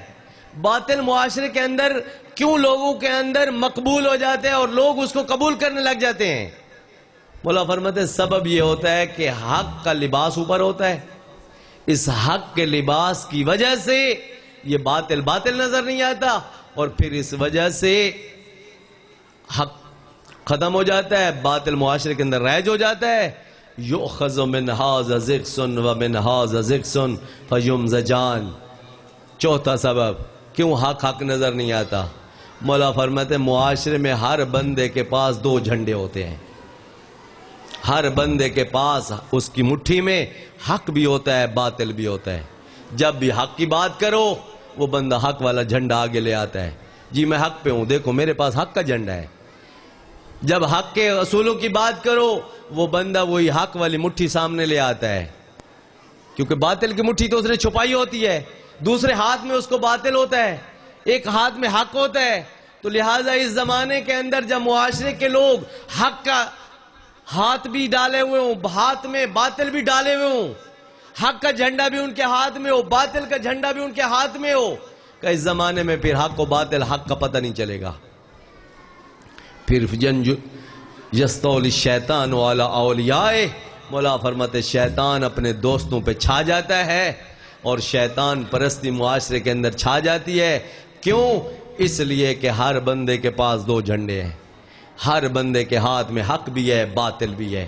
باطل معاشرے کے اندر کیوں لوگوں کے اندر مقبول ہو جاتے ہیں اور لوگ اس کو قبول کرنے لگ جاتے ہیں؟ مولا فرماتے ہیں سبب یہ ہوتا ہے کہ حق کا لباس اوپر ہوتا ہے، اس حق کے لباس کی وجہ سے یہ باطل نظر نہیں آتا، اور پھر اس وجہ سے حق ختم ہو جاتا ہے، باطل معاشرے کے اندر رائج ہو جاتا ہے۔ یؤخذ من ھذا ذکس ومن ھذا ذکس فیمزجان۔ چوتھا سبب کیوں حق نظر نہیں آتا؟ مولا فرماتے ہیں معاشرے میں ہر بندے کے پاس دو جھنڈے ہوتے ہیں، ہر بندے کے پاس اس کی مٹھی میں حق بھی ہوتا ہے باطل بھی ہوتا ہے۔ جب بھی حق کی بات کرو وہ بندہ حق والا جھنڈا آگے لے آتا ہے، جی میں حق پہ ہوں، دیکھو میرے پاس حق کا جھنڈا ہے۔ جب حق کے اصولوں کی بات کرو وہ بندہ وہی حق والی مٹھی سامنے لے آتا ہے، کیونکہ باطل کی مٹھی تو اس نے چھپائی ہوتی ہے، دوسرے ہاتھ میں اس کو باطل ہوتا ہے، ایک ہاتھ میں حق ہوتا ہے۔ تو لہٰذا اس زمانے کے اندر جب معاشرے کے لوگ حق کا ہاتھ بھی ڈالے ہوئے ہوں، ہاتھ میں باطل بھی ڈالے ہوئے ہوں، حق کا جھنڈا بھی ان کے ہاتھ میں ہو، باطل کا جھنڈا بھی ان کے ہاتھ میں ہو، کہ اس زمانے میں پھر حق و باطل حق کا پتہ نہیں چلے گا۔ پھر یستولی الشیطان علی اولیائہ، مولا فرماتے شیطان اپنے دوستوں پہ چھا جاتا ہے، اور شیطان پرستی معاشرے کے اندر چھا جاتی ہے۔ کیوں؟ اس لیے کہ ہر بندے کے پاس دو جھنڈے ہیں، ہر بندے کے ہاتھ میں حق بھی ہے باطل بھی ہے۔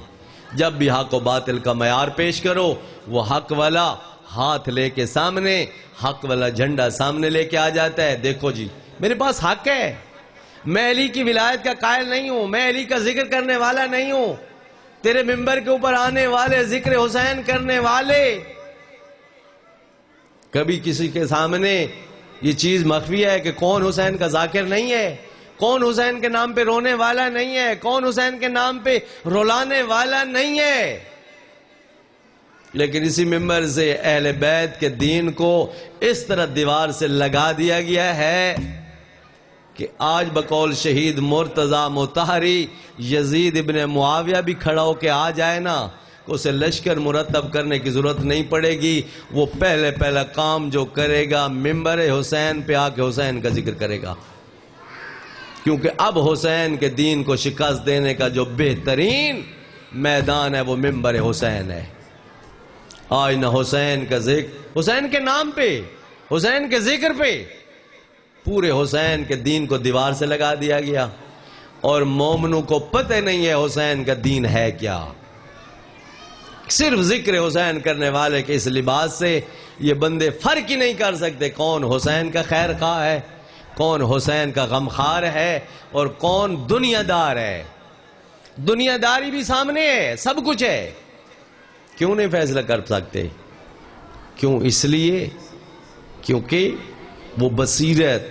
جب بھی حق و باطل کا معیار پیش کرو وہ حق والا ہاتھ لے کے سامنے، حق والا جھنڈا سامنے لے کے آ جاتا ہے، دیکھو جی میرے پاس حق ہے، میں علی کی ولایت کا قائل نہیں ہوں، میں علی کا ذکر کرنے والا نہیں ہوں۔ تیرے ممبر کے اوپر آنے والے ذکر حسین کرنے والے کبھی کسی کے سامنے یہ چیز مخفی ہے کہ کون حسین کا ذاکر نہیں ہے، کون حسین کے نام پہ رونے والا نہیں ہے، کون حسین کے نام پہ رولانے والا نہیں ہے۔ لیکن اسی ممبر سے اہل بیت کے دین کو اس طرح دیوار سے لگا دیا گیا ہے کہ آج بقول شہید مرتضی مطہری یزید ابن معاویہ بھی کھڑا ہو کے آ جائے نا، اسے لشکر مرتب کرنے کی ضرورت نہیں پڑے گی، وہ پہلا کام جو کرے گا ممبر حسین پہ آ کے حسین کا ذکر کرے گا، کیونکہ اب حسین کے دین کو شکست دینے کا جو بہترین میدان ہے وہ ممبر حسین ہے۔ آج نہ حسین کا ذکر، حسین کے نام پہ، حسین کے ذکر پہ پورے حسین کے دین کو دیوار سے لگا دیا گیا، اور مومنوں کو پتہ نہیں ہے حسین کا دین ہے کیا۔ صرف ذکر حسین کرنے والے کے اس لباس سے یہ بندے فرق ہی نہیں کر سکتے کون حسین کا خیر خواہ ہے، کون حسین کا غمخوار ہے، اور کون دنیا دار ہے۔ دنیا داری بھی سامنے ہے، سب کچھ ہے، کیوں نہیں فیصلہ کر سکتے؟ کیوں؟ اس لیے کیونکہ وہ بصیرت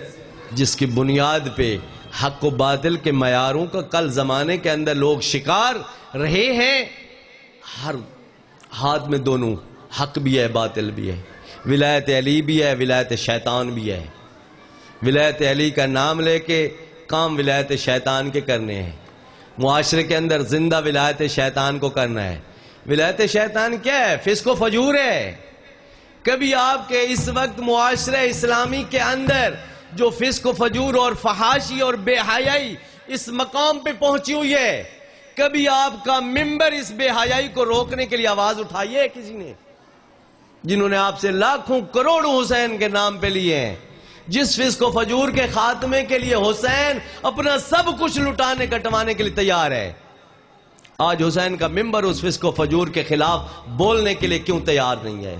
جس کی بنیاد پہ حق و باطل کے معیاروں کا کل زمانے کے اندر لوگ شکار رہے ہیں، ہر ہاتھ میں دونوں حق بھی ہے باطل بھی ہے، ولایت علی بھی ہے ولایت شیطان بھی ہے۔ ولایت علی کا نام لے کے کام ولایت شیطان کے کرنے ہیں، معاشرے کے اندر زندہ ولایت شیطان کو کرنا ہے۔ ولایت شیطان کیا ہے؟ فسق و فجور ہے۔ کبھی آپ کے اس وقت معاشرہ اسلامی کے اندر جو فسق و فجور اور فحاشی اور بے حیائی اس مقام پہ پہنچی ہوئی ہے، کبھی آپ کا ممبر اس بے حیائی کو روکنے کے لیے آواز اٹھائی ہے کسی نے؟ جنہوں نے آپ سے لاکھوں کروڑوں حسین کے نام پہ لیے ہیں، جس فسق و فجور کے خاتمے کے لیے حسین اپنا سب کچھ لٹانے کٹوانے کے لیے تیار ہے، آج حسین کا ممبر اس فسق و فجور کے خلاف بولنے کے لیے کیوں تیار نہیں ہے؟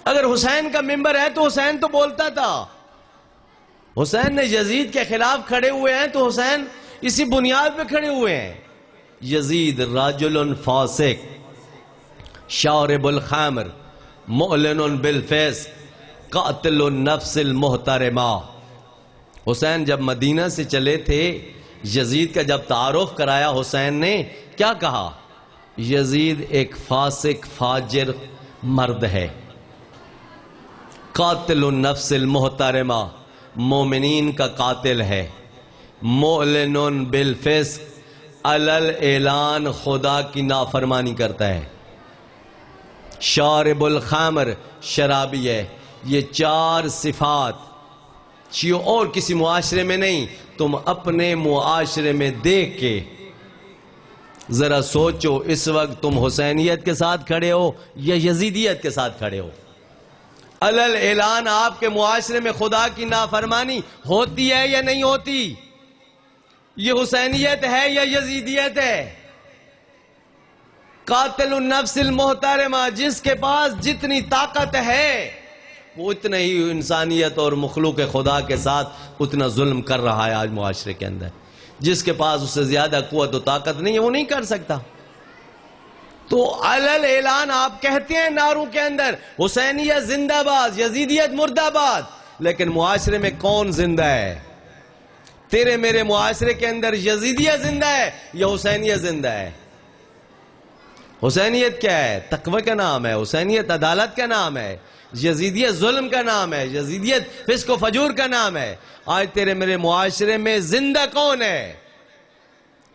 اگر حسین کا ممبر ہے تو حسین تو بولتا تھا۔ حسین نے یزید کے خلاف کھڑے ہوئے ہیں تو حسین اسی بنیاد پہ کھڑے ہوئے ہیں۔ یزید راجل فاسق شارب الخمر معلن بالفسق قاتل النفس المحترمہ۔ حسین جب مدینہ سے چلے تھے، یزید کا جب تعارف کرایا حسین نے، کیا کہا؟ یزید ایک فاسق فاجر مرد ہے، قاتل النفس المحترمہ، مومنین کا قاتل ہے، معلن بالفسق، علل اعلان خدا کی نافرمانی کرتا ہے، شارب الخمر شرابی ہے۔ یہ چار صفات اور کسی معاشرے میں نہیں، تم اپنے معاشرے میں دیکھ کے ذرا سوچو، اس وقت تم حسینیت کے ساتھ کھڑے ہو یا یزیدیت کے ساتھ کھڑے ہو؟ علل اعلان آپ کے معاشرے میں خدا کی نافرمانی ہوتی ہے یا نہیں ہوتی؟ یہ حسینیت ہے یا یزیدیت ہے؟ قاتل النفس المحترمہ، جس کے پاس جتنی طاقت ہے وہ اتنا ہی انسانیت اور مخلوق خدا کے ساتھ اتنا ظلم کر رہا ہے آج معاشرے کے اندر۔ جس کے پاس اس سے زیادہ قوت و طاقت نہیں ہے وہ نہیں کر سکتا۔ تو علل اعلان آپ کہتے ہیں نعروں کے اندر حسینیت زندہ باد، یزیدیت مردہ باد، لیکن معاشرے میں کون زندہ ہے؟ تیرے میرے معاشرے کے اندر یزیدیت زندہ ہے یا حسینیت زندہ ہے؟ حسینیت کیا ہے؟ تقوی کا نام ہے، حسینیت عدالت کا نام ہے، یزیدیت ظلم کا نام ہے، یزیدیت فسق و فجور کا نام ہے۔ آج تیرے میرے معاشرے میں زندہ کون ہے؟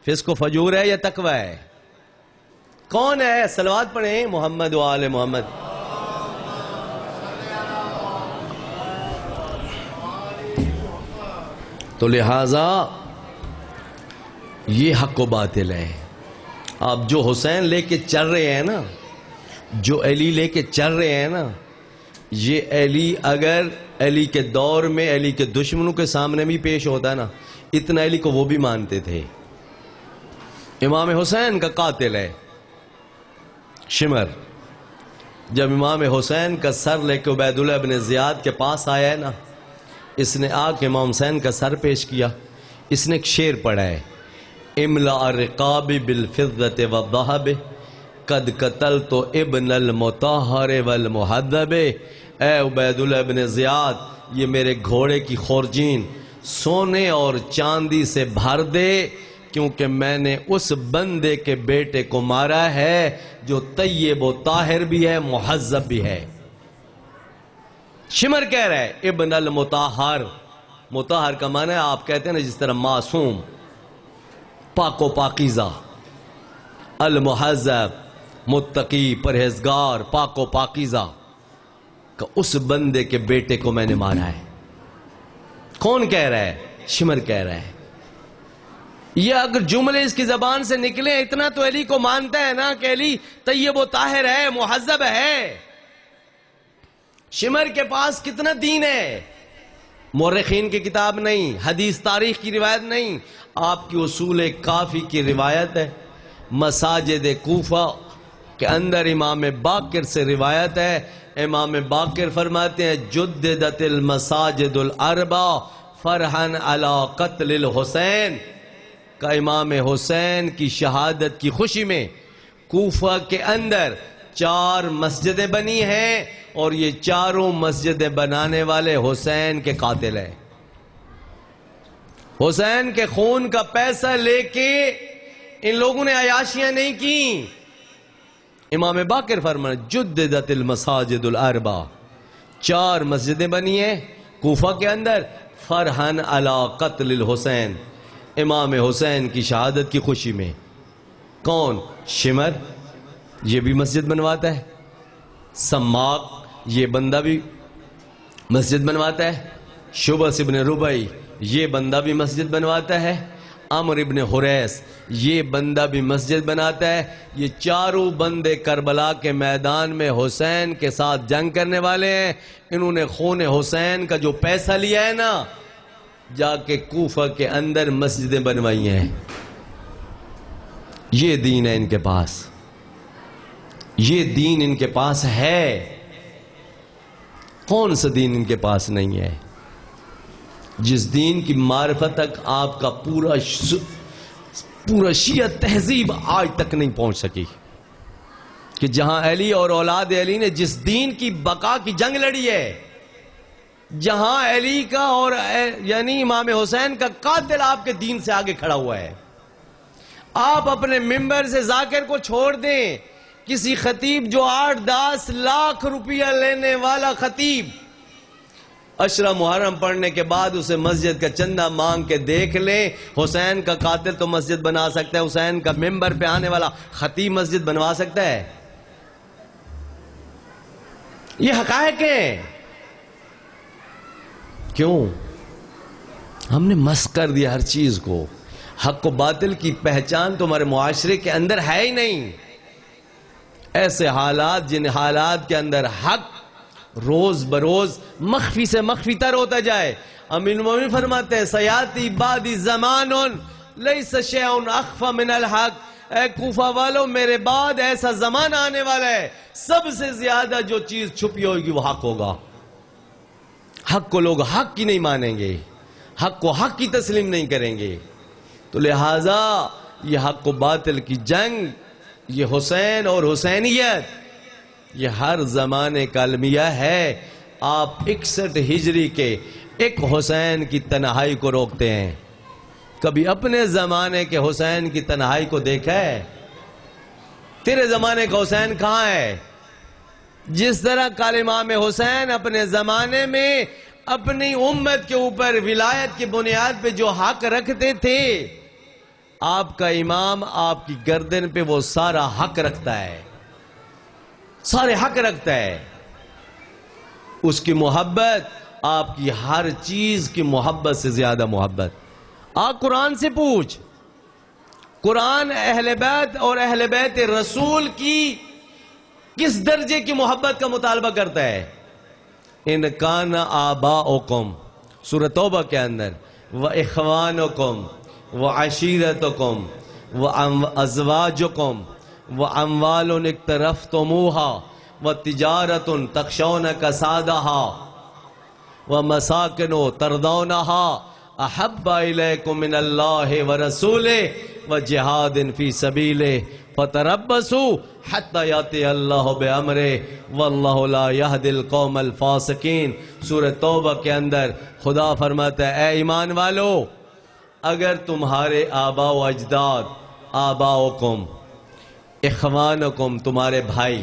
فسق و فجور ہے یا تقوی ہے؟ کون ہے؟ صلوات پڑھیں محمد و آل محمد۔ تو لہذا یہ حق و باطل ہے۔ آپ جو حسین لے کے چل رہے ہیں نا، جو علی لے کے چل رہے ہیں نا، یہ علی اگر علی کے دور میں علی کے دشمنوں کے سامنے بھی پیش ہوتا ہے نا، اتنا علی کو وہ بھی مانتے تھے۔ امام حسین کا قاتل ہے شمر، جب امام حسین کا سر لے کے عبید اللہ ابن زیاد کے پاس آیا ہے نا، اس نے آ کے امام حسین کا سر پیش کیا، اس نے ایک شعر پڑھا ہے، املا الرقاب بالفضة والذهب قد قتلت ابن المطہر والمحدب۔ اے عبید اللہ ابن زیاد، یہ میرے گھوڑے کی خورجین سونے اور چاندی سے بھر دے، کیونکہ میں نے اس بندے کے بیٹے کو مارا ہے جو طیب و طاہر بھی ہے، مہذب بھی ہے۔ شمر کہہ رہا ہے ابن المطہر، مطہر کا معنی ہے آپ کہتے ہیں نا جس طرح معصوم، پاک و پاکیزہ، المہذب متقی پرہیزگار پاک و پاکیزہ، کہ اس بندے کے بیٹے کو میں نے مارا ہے۔ کون کہہ رہا ہے؟ شمر کہہ رہا ہے۔ یہ اگر جملے اس کی زبان سے نکلے، اتنا تو علی کو مانتا ہے نا کہ علی طیب و طاہر ہے، مہذب ہے۔ شمر کے پاس کتنا دین ہے؟ مورخین کی کتاب نہیں، حدیث تاریخ کی روایت نہیں، آپ کی اصول کافی کی روایت ہے۔ مساجد کوفہ کے اندر امام باقر سے روایت ہے، امام باقر فرماتے ہیں جددت المساجد الاربع فرحا علی قتل الحسین، کا امام حسین کی شہادت کی خوشی میں کوفہ کے اندر 4 مسجدیں بنی ہیں، اور یہ چاروں مسجدیں بنانے والے حسین کے قاتل ہیں۔ حسین کے خون کا پیسہ لے کے ان لوگوں نے عیاشیاں نہیں کی۔ امام باقر فرمایا جددت المساجد الاربع، 4 مسجدیں بنی ہیں کوفہ کے اندر، فرحن علی قتل الحسین، امام حسین کی شہادت کی خوشی میں. کون؟ شمر، یہ بھی مسجد بنواتا ہے. سماق، یہ بندہ بھی مسجد بنواتا ہے. شبس ابن ربعی، یہ بندہ بھی مسجد بنواتا ہے. عمر ابن حریث، یہ بندہ بھی مسجد بناتا ہے. یہ چاروں بندے کربلا کے میدان میں حسین کے ساتھ جنگ کرنے والے ہیں. انہوں نے خون حسین کا جو پیسہ لیا ہے نا، جا کے کوفہ کے اندر مسجدیں بنوائی ہیں. یہ دین ہے ان کے پاس، یہ دین ان کے پاس ہے. کون سا دین ان کے پاس نہیں ہے؟ جس دین کی معرفت تک آپ کا پورا شیعہ تہذیب آج تک نہیں پہنچ سکی، کہ جہاں علی اور اولاد علی نے جس دین کی بقا کی جنگ لڑی ہے، جہاں علی کا اور یعنی امام حسین کا قاتل آپ کے دین سے آگے کھڑا ہوا ہے. آپ اپنے ممبر سے ذاکر کو چھوڑ دیں. کسی خطیب جو 8-10 لاکھ روپیہ لینے والا خطیب عشرہ محرم پڑھنے کے بعد اسے مسجد کا چندہ مانگ کے دیکھ لیں، حسین کا قاتل تو مسجد بنا سکتا ہے، حسین کا ممبر پہ آنے والا خطیب مسجد بنوا سکتا ہے؟ یہ حقائق ہیں. کیوں؟ ہم نے مسخ کر دیا ہر چیز کو. حق و باطل کی پہچان تو ہمارے معاشرے کے اندر ہے ہی نہیں. ایسے حالات جن حالات کے اندر حق روز بروز مخفی سے مخفی تر ہوتا جائے. امین المومنین فرماتے ہیں سیاتی بعدی زمان لیس شیء اخفی من الحق. اے کوفہ والوں، میرے بعد ایسا زمانہ آنے والا ہے سب سے زیادہ جو چیز چھپی ہوگی وہ حق ہوگا. حق کو لوگ حق کی نہیں مانیں گے، حق کو حق کی تسلیم نہیں کریں گے. تو لہذا یہ حق و باطل کی جنگ، یہ حسین اور حسینیت، یہ ہر زمانے کا المیہ ہے. آپ 61 ہجری کے ایک حسین کی تنہائی کو روکتے ہیں. کبھی اپنے زمانے کے حسین کی تنہائی کو دیکھا ہے؟ تیرے زمانے کا حسین کہاں ہے؟ جس طرح کل امام حسین اپنے زمانے میں اپنی امت کے اوپر ولایت کی بنیاد پہ جو حق رکھتے تھے، آپ کا امام آپ کی گردن پہ وہ سارا حق رکھتا ہے، سارے حق رکھتا ہے. اس کی محبت آپ کی ہر چیز کی محبت سے زیادہ محبت. آپ قرآن سے پوچھ، قرآن اہل بیت اور اہل بیت رسول کی کس درجے کی محبت کا مطالبہ کرتا ہے؟ ان کان آباؤکم، سورہ توبہ کے اندر، وَإِخْوَانُكُمْ وَعَشِيرَتُكُمْ وَأَزْوَاجُكُمْ وَأَمْوَالٌ اقْتَرَفْتُمُوهَا وَتِجَارَةٌ تَخْشَوْنَ كَسَادَهَا وَمَسَاكِنُ تَرْضَوْنَهَا احب الیکم من اللہ ورسولہ وجہاد فی سبیلہ فتربصوا حتی یاتی اللہ بامرہ واللہ لا یہدی القوم الفاسقین. سورہ توبہ کے اندر خدا فرماتا ہے اے ایمان والو، اگر تمہارے آبا و اجداد، آباؤکم، اخوانکم تمہارے بھائی،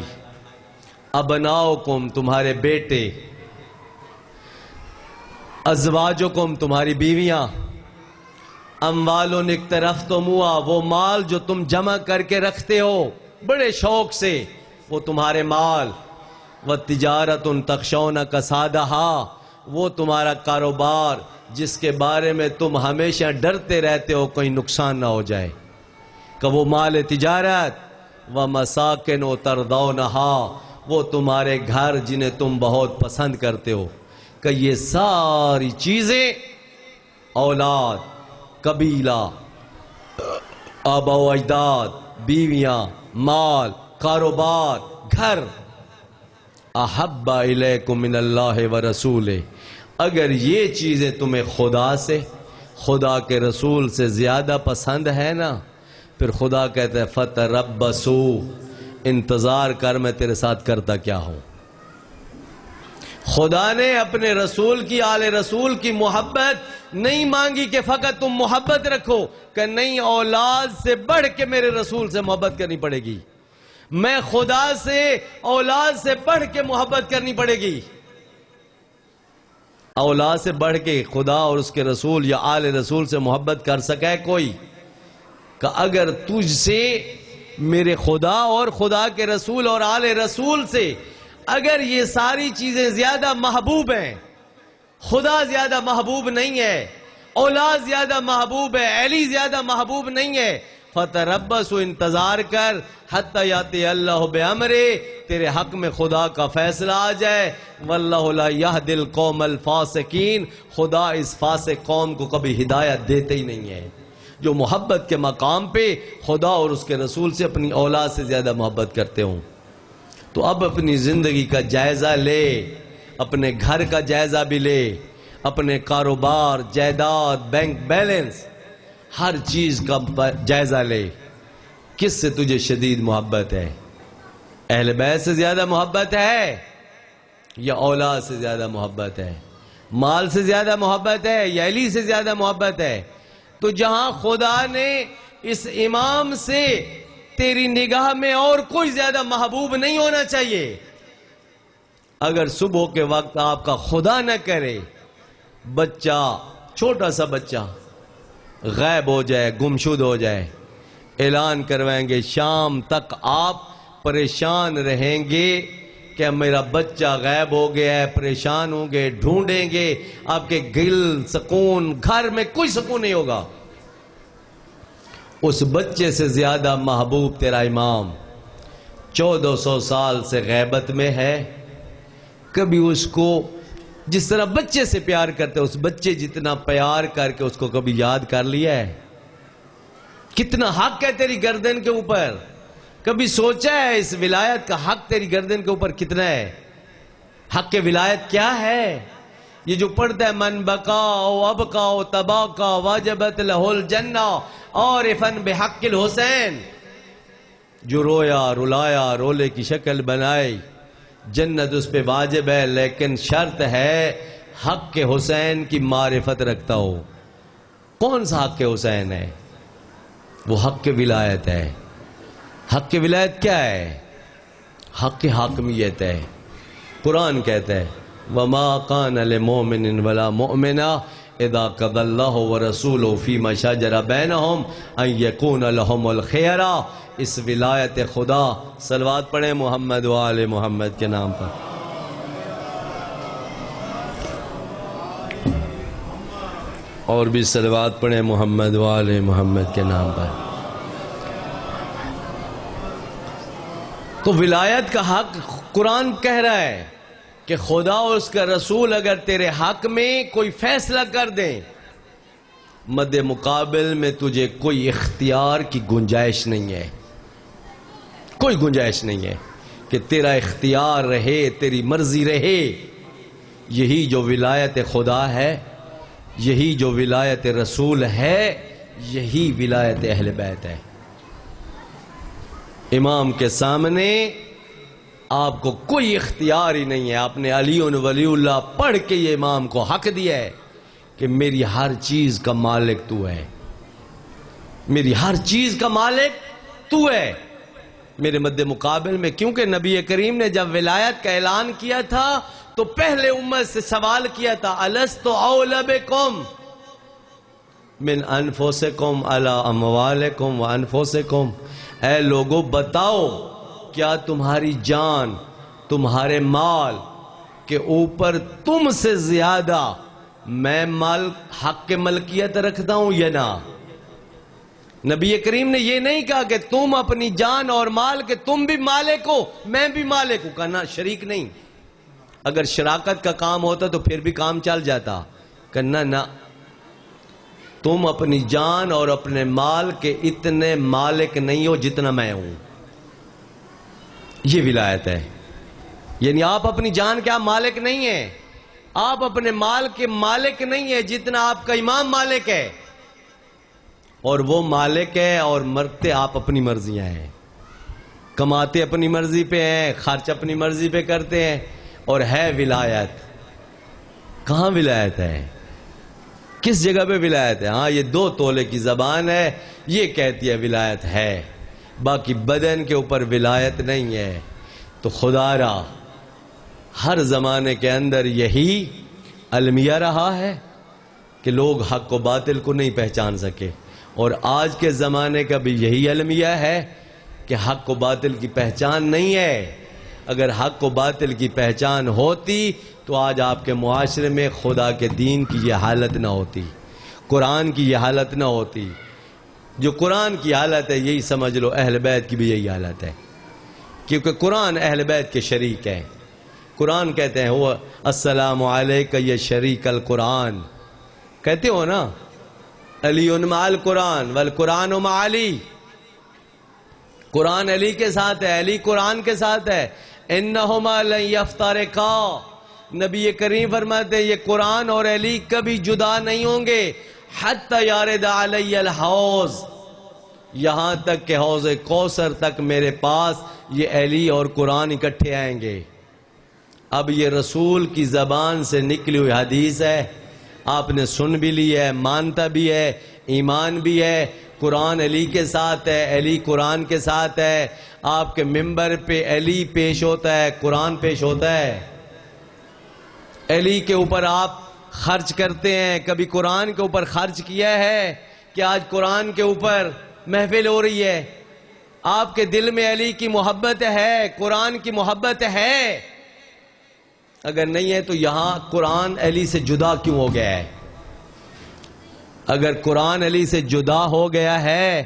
ابناؤکم تمہارے بیٹے، ازواجکم تمہاری بیویاں، اموال اقترفتموہا وہ مال جو تم جمع کر کے رکھتے ہو بڑے شوق سے، وہ تمہارے مال، وتجارت تخشون کسادہا وہ تمہارا کاروبار جس کے بارے میں تم ہمیشہ ڈرتے رہتے ہو کہیں نقصان نہ ہو جائے، کہ وہ مال تجارت، ومساکن ترضونہا وہ تمہارے گھر جنہیں تم بہت پسند کرتے ہو. کہ یہ ساری چیزیں، اولاد، قبیلہ، آبا و اجداد، بیویاں، مال، کاروبار، گھر، احب الیکم من اللہ ورسولہ، اگر یہ چیزیں تمہیں خدا سے، خدا کے رسول سے زیادہ پسند ہے نا، پھر خدا کہتا ہے فتربصوا انتظار کر، میں تیرے ساتھ کرتا کیا ہوں. خدا نے اپنے رسول کی، آل رسول کی محبت نہیں مانگی کہ فقط تم محبت رکھو، کہ نہیں، اولاد سے بڑھ کے میرے رسول سے محبت کرنی پڑے گی، میں خدا سے اولاد سے بڑھ کے محبت کرنی پڑے گی. اولاد سے بڑھ کے خدا اور اس کے رسول یا آل رسول سے محبت کر سکے کوئی؟ کہ اگر تجھ سے میرے خدا اور خدا کے رسول اور آل رسول سے اگر یہ ساری چیزیں زیادہ محبوب ہیں، خدا زیادہ محبوب نہیں ہے، اولاد زیادہ محبوب ہے، علی زیادہ محبوب نہیں ہے، فتربص، انتظار کر، حتی یاتی اللہ بامرہ، تیرے حق میں خدا کا فیصلہ آ جائے۔ واللہ لا یہدی القوم الفاسقین، خدا اس فاسق قوم کو کبھی ہدایت دیتے ہی نہیں ہے۔ جو محبت کے مقام پہ خدا اور اس کے رسول سے اپنی اولاد سے زیادہ محبت کرتے ہوں، تو اب اپنی زندگی کا جائزہ لے، اپنے گھر کا جائزہ بھی لے، اپنے کاروبار، جائیداد، بینک بیلنس، ہر چیز کا جائزہ لے۔ کس سے تجھے شدید محبت ہے؟ اہل بیت سے زیادہ محبت ہے یا اولاد سے زیادہ محبت ہے؟ مال سے زیادہ محبت ہے یا علی سے زیادہ محبت ہے؟ تو جہاں خدا نے اس امام سے تیری نگاہ میں اور کوئی زیادہ محبوب نہیں ہونا چاہیے۔ اگر صبح کے وقت آپ کا خدا نہ کرے بچہ، چھوٹا سا بچہ غائب ہو جائے، گمشد ہو جائے، اعلان کروائیں گے، شام تک آپ پریشان رہیں گے کہ میرا بچہ غائب ہو گیا ہے، پریشان ہوں گے، ڈھونڈیں گے، آپ کے دل سکون، گھر میں کوئی سکون نہیں ہوگا۔ اس بچے سے زیادہ محبوب تیرا امام 1400 سال سے غیبت میں ہے، کبھی اس کو جس طرح بچے سے پیار کرتے اس بچے جتنا پیار کر کے اس کو کبھی یاد کر لیا ہے؟ کتنا حق ہے تیری گردن کے اوپر؟ کبھی سوچا ہے اس ولایت کا حق تیری گردن کے اوپر کتنا ہے؟ حق ولایت کیا ہے؟ یہ جو پڑھتا ہے من بقا و ابقا و تباقا واجبت لہ الجنہ عارفا بحق الحسین، جو رویا رلایا رولے کی شکل بنائی، جنت اس پہ واجب ہے، لیکن شرط ہے حق حسین کی معرفت رکھتا ہو۔ کون سا حق حسین ہے؟ وہ حق ولایت ہے۔ حق ولایت کیا ہے؟ حق حاکمیت ہے۔ قرآن کہتا ہے وما كان لمؤمن ولا مؤمنة اذا قضى الله ورسوله فيما شجر بينهم ان يكون لهم الخيرة۔ اس ولایت خدا، صلوات پڑھیں محمد و آل محمد کے نام پر۔ اور بھی صلوات پڑھیں محمد و آل محمد کے نام پر۔ تو ولایت کا حق قرآن کہہ رہا ہے کہ خدا اور اس کا رسول اگر تیرے حق میں کوئی فیصلہ کر دیں، مد مقابل میں تجھے کوئی اختیار کی گنجائش نہیں ہے، کوئی گنجائش نہیں ہے کہ تیرا اختیار رہے، تیری مرضی رہے۔ یہی جو ولایت خدا ہے، یہی جو ولایت رسول ہے، یہی ولایت اہل بیت ہے۔ امام کے سامنے آپ کو کوئی اختیار ہی نہیں ہے۔ آپ نے علی ولی اللہ پڑھ کے یہ امام کو حق دیا ہے کہ میری ہر چیز کا مالک تو ہے، میری ہر چیز کا مالک تو ہے میرے مد مقابل میں۔ کیونکہ نبی کریم نے جب ولایت کا اعلان کیا تھا تو پہلے امت سے سوال کیا تھا الست اولی بکم من انفسکم علی اموالکم و انفسکم، اے لوگو بتاؤ کیا تمہاری جان، تمہارے مال کے اوپر تم سے زیادہ میں مال حق کے ملکیت رکھتا ہوں یا نہ؟ نبی کریم نے یہ نہیں کہا کہ تم اپنی جان اور مال کے تم بھی مالک ہو میں بھی مالک ہوں، کہنا شریک نہیں۔ اگر شراکت کا کام ہوتا تو پھر بھی کام چل جاتا، کہنا نہ، تم اپنی جان اور اپنے مال کے اتنے مالک نہیں ہو جتنا میں ہوں۔ یہ ولایت ہے، یعنی آپ اپنی جان کے آپ مالک نہیں ہیں، آپ اپنے مال کے مالک نہیں ہیں جتنا آپ کا امام مالک ہے، اور وہ مالک ہے اور مرتے آپ اپنی مرضیاں ہیں، کماتے اپنی مرضی پہ ہیں، خرچ اپنی مرضی پہ کرتے ہیں، اور ہے ولایت۔ کہاں ولایت ہے؟ کس جگہ پہ ولایت ہے؟ ہاں یہ 2 تولے کی زبان ہے، یہ کہتی ہے ولایت ہے، باقی بدن کے اوپر ولایت نہیں ہے۔ تو خدا را ہر زمانے کے اندر یہی المیہ رہا ہے کہ لوگ حق و باطل کو نہیں پہچان سکے، اور آج کے زمانے کا بھی یہی المیہ ہے کہ حق و باطل کی پہچان نہیں ہے۔ اگر حق و باطل کی پہچان ہوتی تو آج آپ کے معاشرے میں خدا کے دین کی یہ حالت نہ ہوتی، قرآن کی یہ حالت نہ ہوتی۔ جو قرآن کی حالت ہے یہی سمجھ لو اہل بیت کی بھی یہی حالت ہے، کیونکہ قرآن اہل بیت کے شریک ہے۔ قرآن کہتے ہیں وہ السلام علیک یا شریک القرآن، کہتے ہو نا علی مع القرآن والقرآن مع علی، قرآن علی کے ساتھ ہے، علی قرآن کے ساتھ ہے۔ انہما لن یفترقا، نبی کریم فرماتے ہیں یہ قرآن اور علی کبھی جدا نہیں ہوں گے، حتی یارد علی الحوض، یہاں تک کہ حوض کوثر تک میرے پاس یہ علی اور قرآن اکٹھے آئیں گے۔ اب یہ رسول کی زبان سے نکلی ہوئی حدیث ہے، آپ نے سن بھی لی ہے، مانتا بھی ہے، ایمان بھی ہے۔ قرآن علی کے ساتھ ہے، علی قرآن کے ساتھ ہے، آپ کے ممبر پہ علی پیش ہوتا ہے، قرآن پیش ہوتا ہے، علی کے اوپر آپ خرچ کرتے ہیں، کبھی قرآن کے اوپر خرچ کیا ہے کہ آج قرآن کے اوپر محفل ہو رہی ہے؟ آپ کے دل میں علی کی محبت ہے، قرآن کی محبت ہے؟ اگر نہیں ہے تو یہاں قرآن علی سے جدا کیوں ہو گیا ہے؟ اگر قرآن علی سے جدا ہو گیا ہے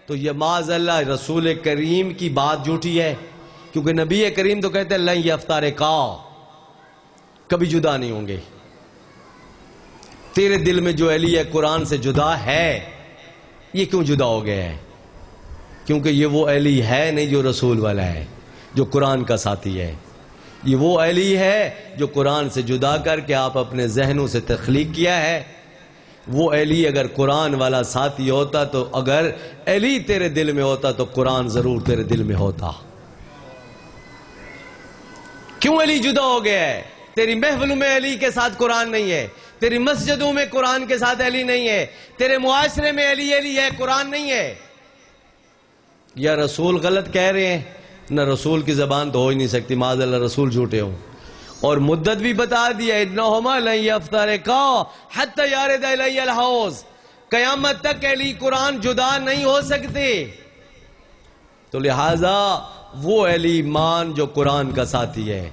تو یہ معاذ اللہ رسول کریم کی بات جھوٹی ہے، کیونکہ نبی کریم تو کہتے ہیں لن یفترقا، کبھی جدا نہیں ہوں گے۔ تیرے دل میں جو علی ہے قرآن سے جدا ہے، یہ کیوں جدا ہو گیا ہے؟ کیونکہ یہ وہ علی ہے نہیں جو رسول والا ہے، جو قرآن کا ساتھی ہے۔ یہ وہ علی ہے جو قرآن سے جدا کر کے آپ اپنے ذہنوں سے تخلیق کیا ہے۔ وہ علی اگر قرآن والا ساتھی ہوتا تو اگر علی تیرے دل میں ہوتا تو قرآن ضرور تیرے دل میں ہوتا۔ کیوں علی جدا ہو گیا ہے؟ تیری محفلوں میں علی کے ساتھ قرآن نہیں ہے، تیری مسجدوں میں قرآن کے ساتھ علی نہیں ہے، تیرے معاشرے میں علی علی ہے، قرآن نہیں ہے۔ یا رسول غلط کہہ رہے ہیں؟ نہ، رسول کی زبان تو ہو ہی نہیں سکتی، معاذ اللہ رسول جھوٹے ہوں۔ اور مدت بھی بتا دیا انہما لن یفترقا حتی یارد الی الحوض، قیامت تک علی قرآن جدا نہیں ہو سکتے۔ تو لہذا وہ علی مان جو قرآن کا ساتھی ہے،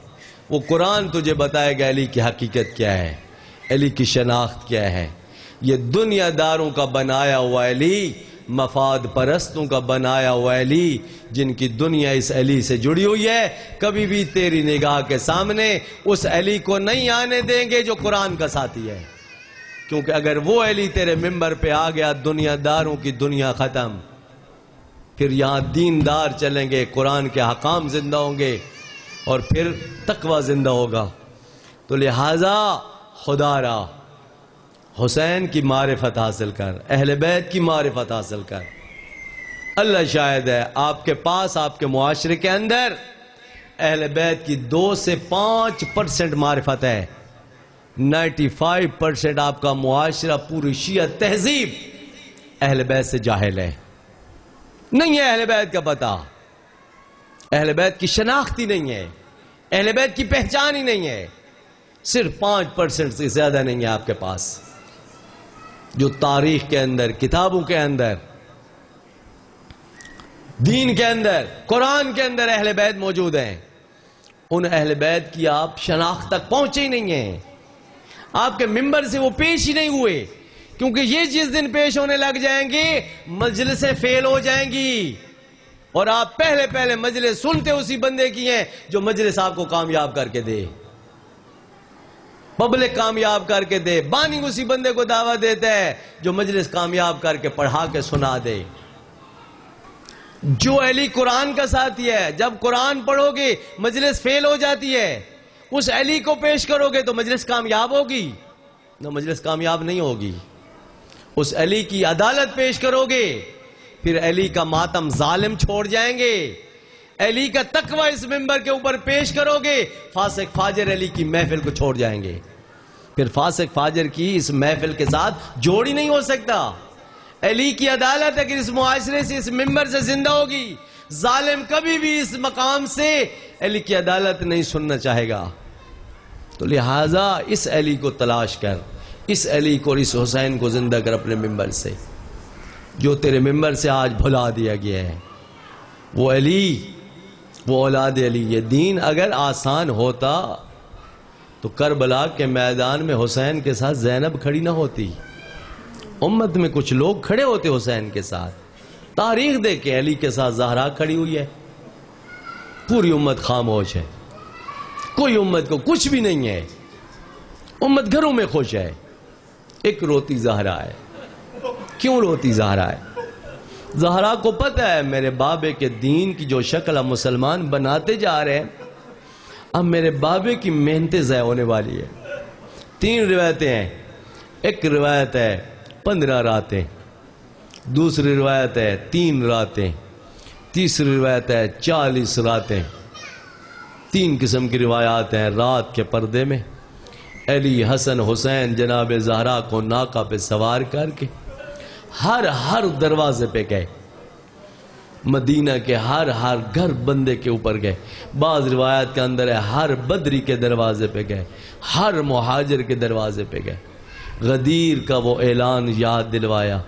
وہ قرآن تجھے بتائے گا علی کی حقیقت کیا ہے، علی کی شناخت کیا ہے۔ یہ دنیا داروں کا بنایا ہوا علی، مفاد پرستوں کا بنایا ہوا علی، جن کی دنیا اس علی سے جڑی ہوئی ہے، کبھی بھی تیری نگاہ کے سامنے اس علی کو نہیں آنے دیں گے جو قرآن کا ساتھی ہے۔ کیونکہ اگر وہ علی تیرے ممبر پہ آ گیا، دنیا داروں کی دنیا ختم، پھر یہاں دیندار چلیں گے، قرآن کے احکام زندہ ہوں گے، اور پھر تقوی زندہ ہوگا۔ تو لہذا خدا را حسین کی معرفت حاصل کر، اہل بیت کی معرفت حاصل کر۔ اللہ شاہد ہے آپ کے پاس، آپ کے معاشرے کے اندر اہل بیت کی 2 سے 5% معرفت ہے، 95% آپ کا معاشرہ، پوری شیعہ تہذیب اہل بیت سے جاہل ہے، نہیں ہے اہل بیت کا پتہ، اہل بیت کی شناخت ہی نہیں ہے، اہل بیت کی پہچان ہی نہیں ہے۔ صرف 5% سے زیادہ نہیں ہے آپ کے پاس، جو تاریخ کے اندر، کتابوں کے اندر، دین کے اندر، قرآن کے اندر اہل بیت موجود ہیں۔ ان اہل بیت کی آپ شناخت تک پہنچے ہی نہیں ہیں، آپ کے ممبر سے وہ پیش ہی نہیں ہوئے، کیونکہ یہ جس دن پیش ہونے لگ جائیں گے مجلسیں فیل ہو جائیں گی، اور آپ پہلے مجلس سنتے اسی بندے کی ہیں جو مجلس آپ کو کامیاب کر کے دے، پبلک کامیاب کر کے دے، بانی اسی بندے کو دعوت دیتا ہے جو مجلس کامیاب کر کے پڑھا کے سنا دے۔ جو علی قرآن کا ساتھی ہے، جب قرآن پڑھو گے مجلس فیل ہو جاتی ہے، اس علی کو پیش کرو گے تو مجلس کامیاب ہوگی؟ نہ، مجلس کامیاب نہیں ہوگی۔ اس علی کی عدالت پیش کرو گے، پھر علی کا ماتم ظالم چھوڑ جائیں گے۔ علی کا تقوی اس منبر کے اوپر پیش کرو گے، فاسق فاجر علی کی محفل کو چھوڑ جائیں گے، پھر فاسق فاجر کی اس محفل کے ساتھ جوڑ ہی نہیں ہو سکتا۔ علی کی عدالت اگر اس معاشرے سے، اس منبر سے زندہ ہوگی، ظالم کبھی بھی اس مقام سے علی کی عدالت نہیں سننا چاہے گا۔ تو لہٰذا اس علی کو تلاش کر، اس علی کو اور اس حسین کو زندہ کر اپنے ممبر سے، جو تیرے ممبر سے آج بھلا دیا گیا ہے۔ وہ علی، وہ اولاد علی۔ یہ دین اگر آسان ہوتا تو کربلا کے میدان میں حسین کے ساتھ زینب کھڑی نہ ہوتی، امت میں کچھ لوگ کھڑے ہوتے حسین کے ساتھ۔ تاریخ دیکھیں، علی کے ساتھ زہرا کھڑی ہوئی ہے، پوری امت خاموش ہے، کوئی امت کو کچھ بھی نہیں ہے، امت گھروں میں خوش ہے، ایک روتی زہرا ہے۔ کیوں روتی زہرا ہے؟ زہرا کو پتہ ہے میرے بابے کے دین کی جو شکل ہم مسلمان بناتے جا رہے ہیں، اب میرے بابے کی محنتیں ضائع ہونے والی ہے۔ 3 روایتیں ہیں، ایک روایت ہے 15 راتیں، دوسری روایت ہے 3 راتیں، تیسری روایت ہے 40 راتیں۔ 3 قسم کی روایات ہیں۔ رات کے پردے میں علی، حسن، حسین جناب زہرا کو ناقہ پہ سوار کر کے ہر دروازے پہ گئے، مدینہ کے ہر گھر بندے کے اوپر گئے۔ بعض روایات کے اندر ہے ہر بدری کے دروازے پہ گئے، ہر مہاجر کے دروازے پہ گئے۔ غدیر کا وہ اعلان یاد دلوایا،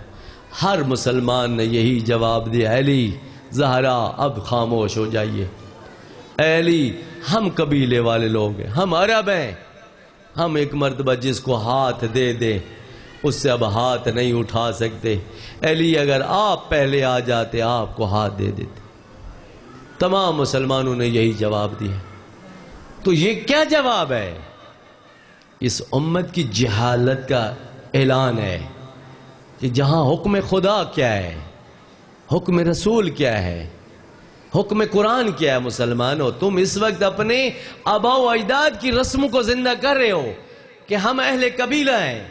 ہر مسلمان نے یہی جواب دیا، علی، زہرا اب خاموش ہو جائیے۔ اے علی، ہم قبیلے والے لوگ ہیں، ہم عرب ہیں، ہم ایک مرتبہ جس کو ہاتھ دے دیں اس سے اب ہاتھ نہیں اٹھا سکتے۔ علی، اگر آپ پہلے آ جاتے آپ کو ہاتھ دے دیتے۔ تمام مسلمانوں نے یہی جواب دیا۔ تو یہ کیا جواب ہے؟ اس امت کی جہالت کا اعلان ہے کہ جہاں حکم خدا کیا ہے، حکم رسول کیا ہے، حکم قرآن کیا ہے، مسلمانوں تم اس وقت اپنے آباء و اجداد کی رسموں کو زندہ کر رہے ہو کہ ہم اہل قبیلہ ہیں،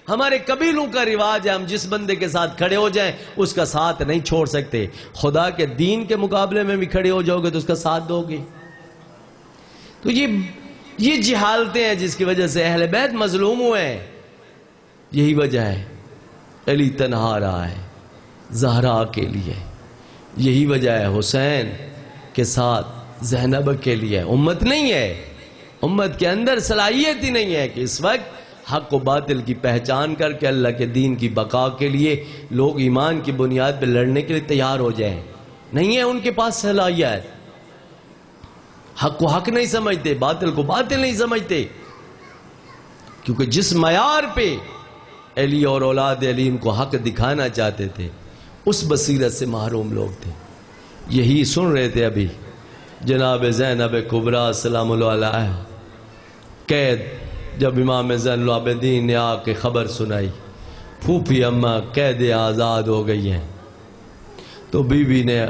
ہمارے قبیلوں کا رواج ہے، ہم جس بندے کے ساتھ کھڑے ہو جائیں اس کا ساتھ نہیں چھوڑ سکتے۔ خدا کے دین کے مقابلے میں بھی کھڑے ہو جاؤ گے تو اس کا ساتھ دو گے۔ تو یہ جہالتیں ہیں جس کی وجہ سے اہل بیت مظلوم ہوئے ہیں، یہی وجہ ہے۔ علی تنہا رہا ہے زہرا کے لیے، یہی وجہ ہے حسین کے ساتھ زینب کے لیے۔ امت نہیں ہے، امت کے اندر صلاحیت ہی نہیں ہے کہ اس وقت حق و باطل کی پہچان کر کے اللہ کے دین کی بقا کے لیے لوگ ایمان کی بنیاد پہ لڑنے کے لیے تیار ہو جائیں۔ نہیں ہے ان کے پاس صلاحیت، حق کو حق نہیں سمجھتے، باطل کو باطل نہیں سمجھتے، کیونکہ جس معیار پہ علی اور اولاد علی ان کو حق دکھانا چاہتے تھے اس بصیرت سے محروم لوگ تھے۔ یہی سن رہے تھے ابھی جناب زینب کبریٰ سلام اللہ علیہ قید، جب امام زین العابدین نے آ کے خبر سنائی پھوپھی اماں قید آزاد ہو گئی ہیں، تو بی بی نے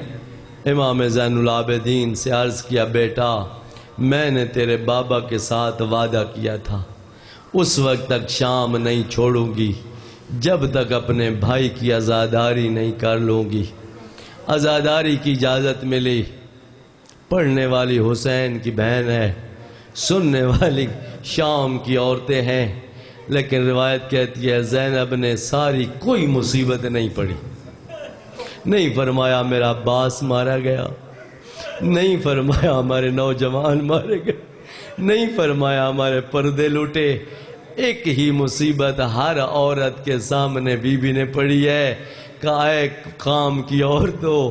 امام زین العابدین سے عرض کیا، بیٹا میں نے تیرے بابا کے ساتھ وعدہ کیا تھا اس وقت تک شام نہیں چھوڑوں گی جب تک اپنے بھائی کی عزاداری نہیں کر لوں گی۔ عزاداری کی اجازت ملی، پڑھنے والی حسین کی بہن ہے، سننے والی شام کی عورتیں ہیں، لیکن روایت کہتی ہے زینب نے ساری کوئی مصیبت نہیں پڑی، نہیں فرمایا میرا عباس مارا گیا، نہیں فرمایا ہمارے نوجوان مارے گئے، نہیں فرمایا ہمارے پردے لوٹے۔ ایک ہی مصیبت ہر عورت کے سامنے بی بی نے پڑھی ہے کہ اے قام کی عورتوں،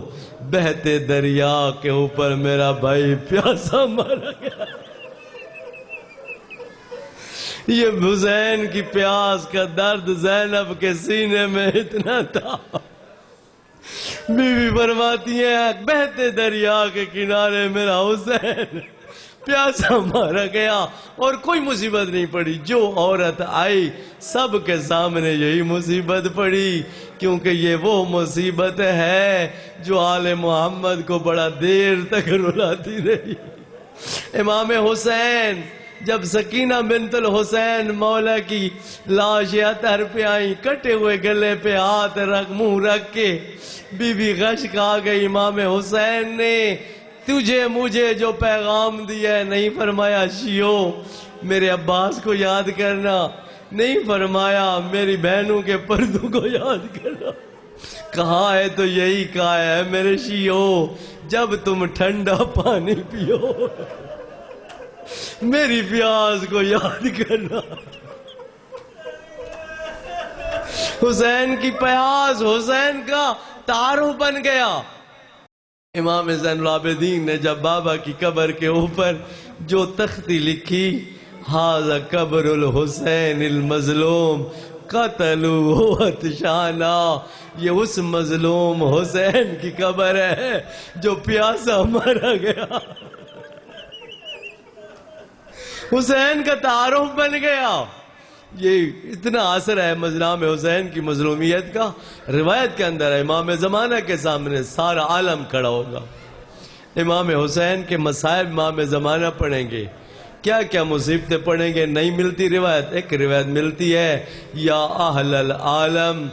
بہتے دریا کے اوپر میرا بھائی پیاسا مارا گیا۔ یہ حسین کی پیاس کا درد زینب کے سینے میں اتنا تھا، بی بی فرماتی ہیں بہتے دریا کے کنارے میرا حسین پیاسا مارا گیا اور کوئی مصیبت نہیں پڑی۔ جو عورت آئی سب کے سامنے یہی مصیبت پڑی، کیونکہ یہ وہ مصیبت ہے جو آل محمد کو بڑا دیر تک رلاتی رہی۔ امام حسین جب سکینہ بنت الحسین مولا کی لاش اطہر پہ آئیں، کٹے ہوئے گلے پہ ہاتھ رکھ منہ رکھ کے بی بی غشق آ گئی، امام حسین نے تجھے مجھے جو پیغام دیا ہے، نہیں فرمایا شیو میرے عباس کو یاد کرنا، نہیں فرمایا میری بہنوں کے پردوں کو یاد کرنا، کہا ہے تو یہی کہا ہے میرے شیو جب تم ٹھنڈا پانی پیو میری پیاس کو یاد کرنا۔ حسین کی پیاس حسین کا تعارف بن گیا۔ امام زین العابدین نے جب بابا کی قبر کے اوپر جو تختی لکھی، ھذا قبر الحسین المظلوم قتلوہ عطشانا، یہ اس مظلوم حسین کی قبر ہے جو پیاسا مارا گیا۔ حسین کا تعارف بن گیا۔ یہ اتنا اثر ہے مظلوم حسین کی مظلومیت کا۔ روایت کے اندر ہے امام زمانہ کے سامنے سارا عالم کھڑا ہوگا، امام حسین کے مصائب امام زمانہ پڑھیں گے، کیا کیا مصیبتیں پڑھیں گے۔ نہیں ملتی روایت، ایک روایت ملتی ہے، یا اہل العالم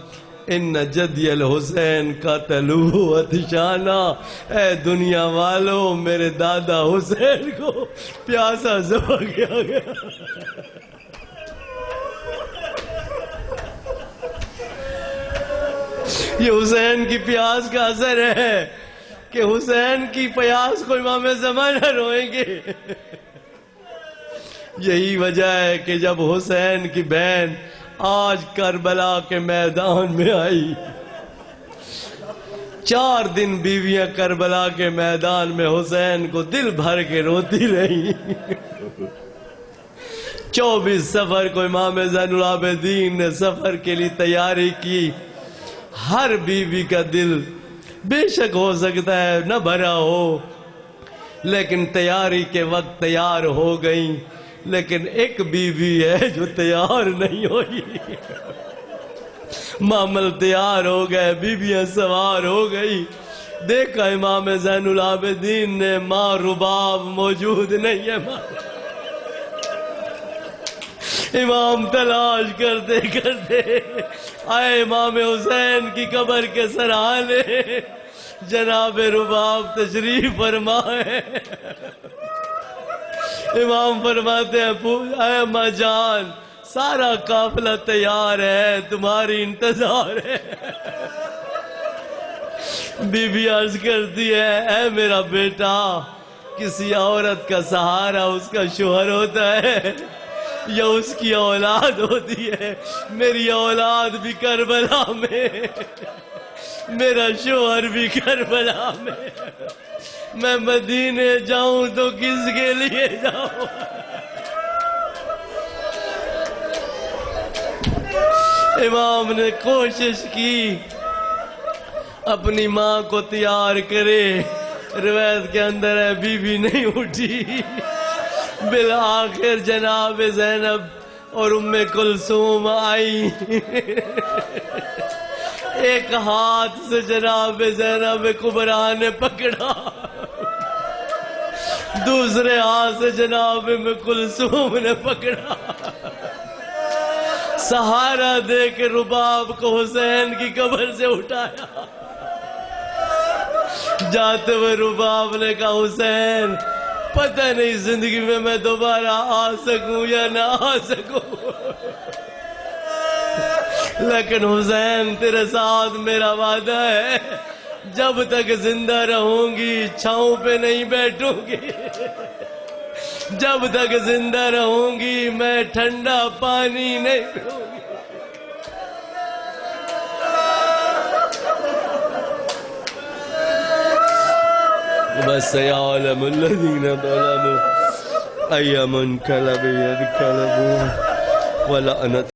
ان جدی الحسین قتلوہ عطشانا، اے دنیا والوں میرے دادا حسین کو پیاسا ذبح کیا گیا۔ یہ حسین کی پیاس کا اثر ہے کہ حسین کی پیاس کو امام زمانہ روئیں گے۔ یہی وجہ ہے کہ جب حسین کی بہن آج کربلا کے میدان میں آئی، 4 دن بیویاں کربلا کے میدان میں حسین کو دل بھر کے روتی رہی۔ 24 سفر کو امام زین العابدین نے سفر کے لیے تیاری کی۔ ہر بیوی کا دل بے شک ہو سکتا ہے نہ بھرا ہو، لیکن تیاری کے وقت تیار ہو گئی، لیکن ایک بیوی ہے جو تیار نہیں ہوئی۔ معامل تیار ہو گئے، بیویاں سوار ہو گئی، دیکھا امام زین العابدین نے ماں رباب موجود نہیں ہے۔ امام تلاش کرتے کرتے آئے امام حسین کی قبر کے سرانے، جناب رباب تشریف فرما ہے۔ امام فرماتے ہیں، اے ماں جان سارا قافلہ تیار ہے، تمہاری انتظار ہے۔ بی بی عرض کرتی ہے، اے میرا بیٹا، کسی عورت کا سہارا اس کا شوہر ہوتا ہے یا اس کی اولاد ہوتی ہے۔ میری اولاد بھی کربلا میں، میرا شوہر بھی کربلا میں، میں مدینے جاؤں تو کس کے لیے جاؤں؟ امام نے کوشش کی اپنی ماں کو تیار کرے، روایت کے اندر ہے بی بی نہیں اٹھی۔ بالآخر جناب زینب اور ام کلثوم آئی، ایک ہاتھ سے جناب زینب کبریٰ نے پکڑا، دوسرے ہاتھ سے جناب ام کلثوم نے پکڑا، سہارا دے کے رباب کو حسین کی قبر سے اٹھایا۔ جاتے ہوئے رباب نے کہا، حسین پتہ نہیں زندگی میں دوبارہ آ سکوں یا نہ آ سکوں، لیکن حسین تیرے ساتھ میرا وعدہ ہے، جب تک زندہ رہوں گی چھاؤں پہ نہیں بیٹھوں گی، جب تک زندہ رہوں گی میں ٹھنڈا پانی نہیں پیوں گی۔ وَسَيَعْلَمُ الَّذِينَ ظَلَمُوا أَيَّ مُنْقَلَبٍ يَنقَلِبُونَ وَلَعْنَةُ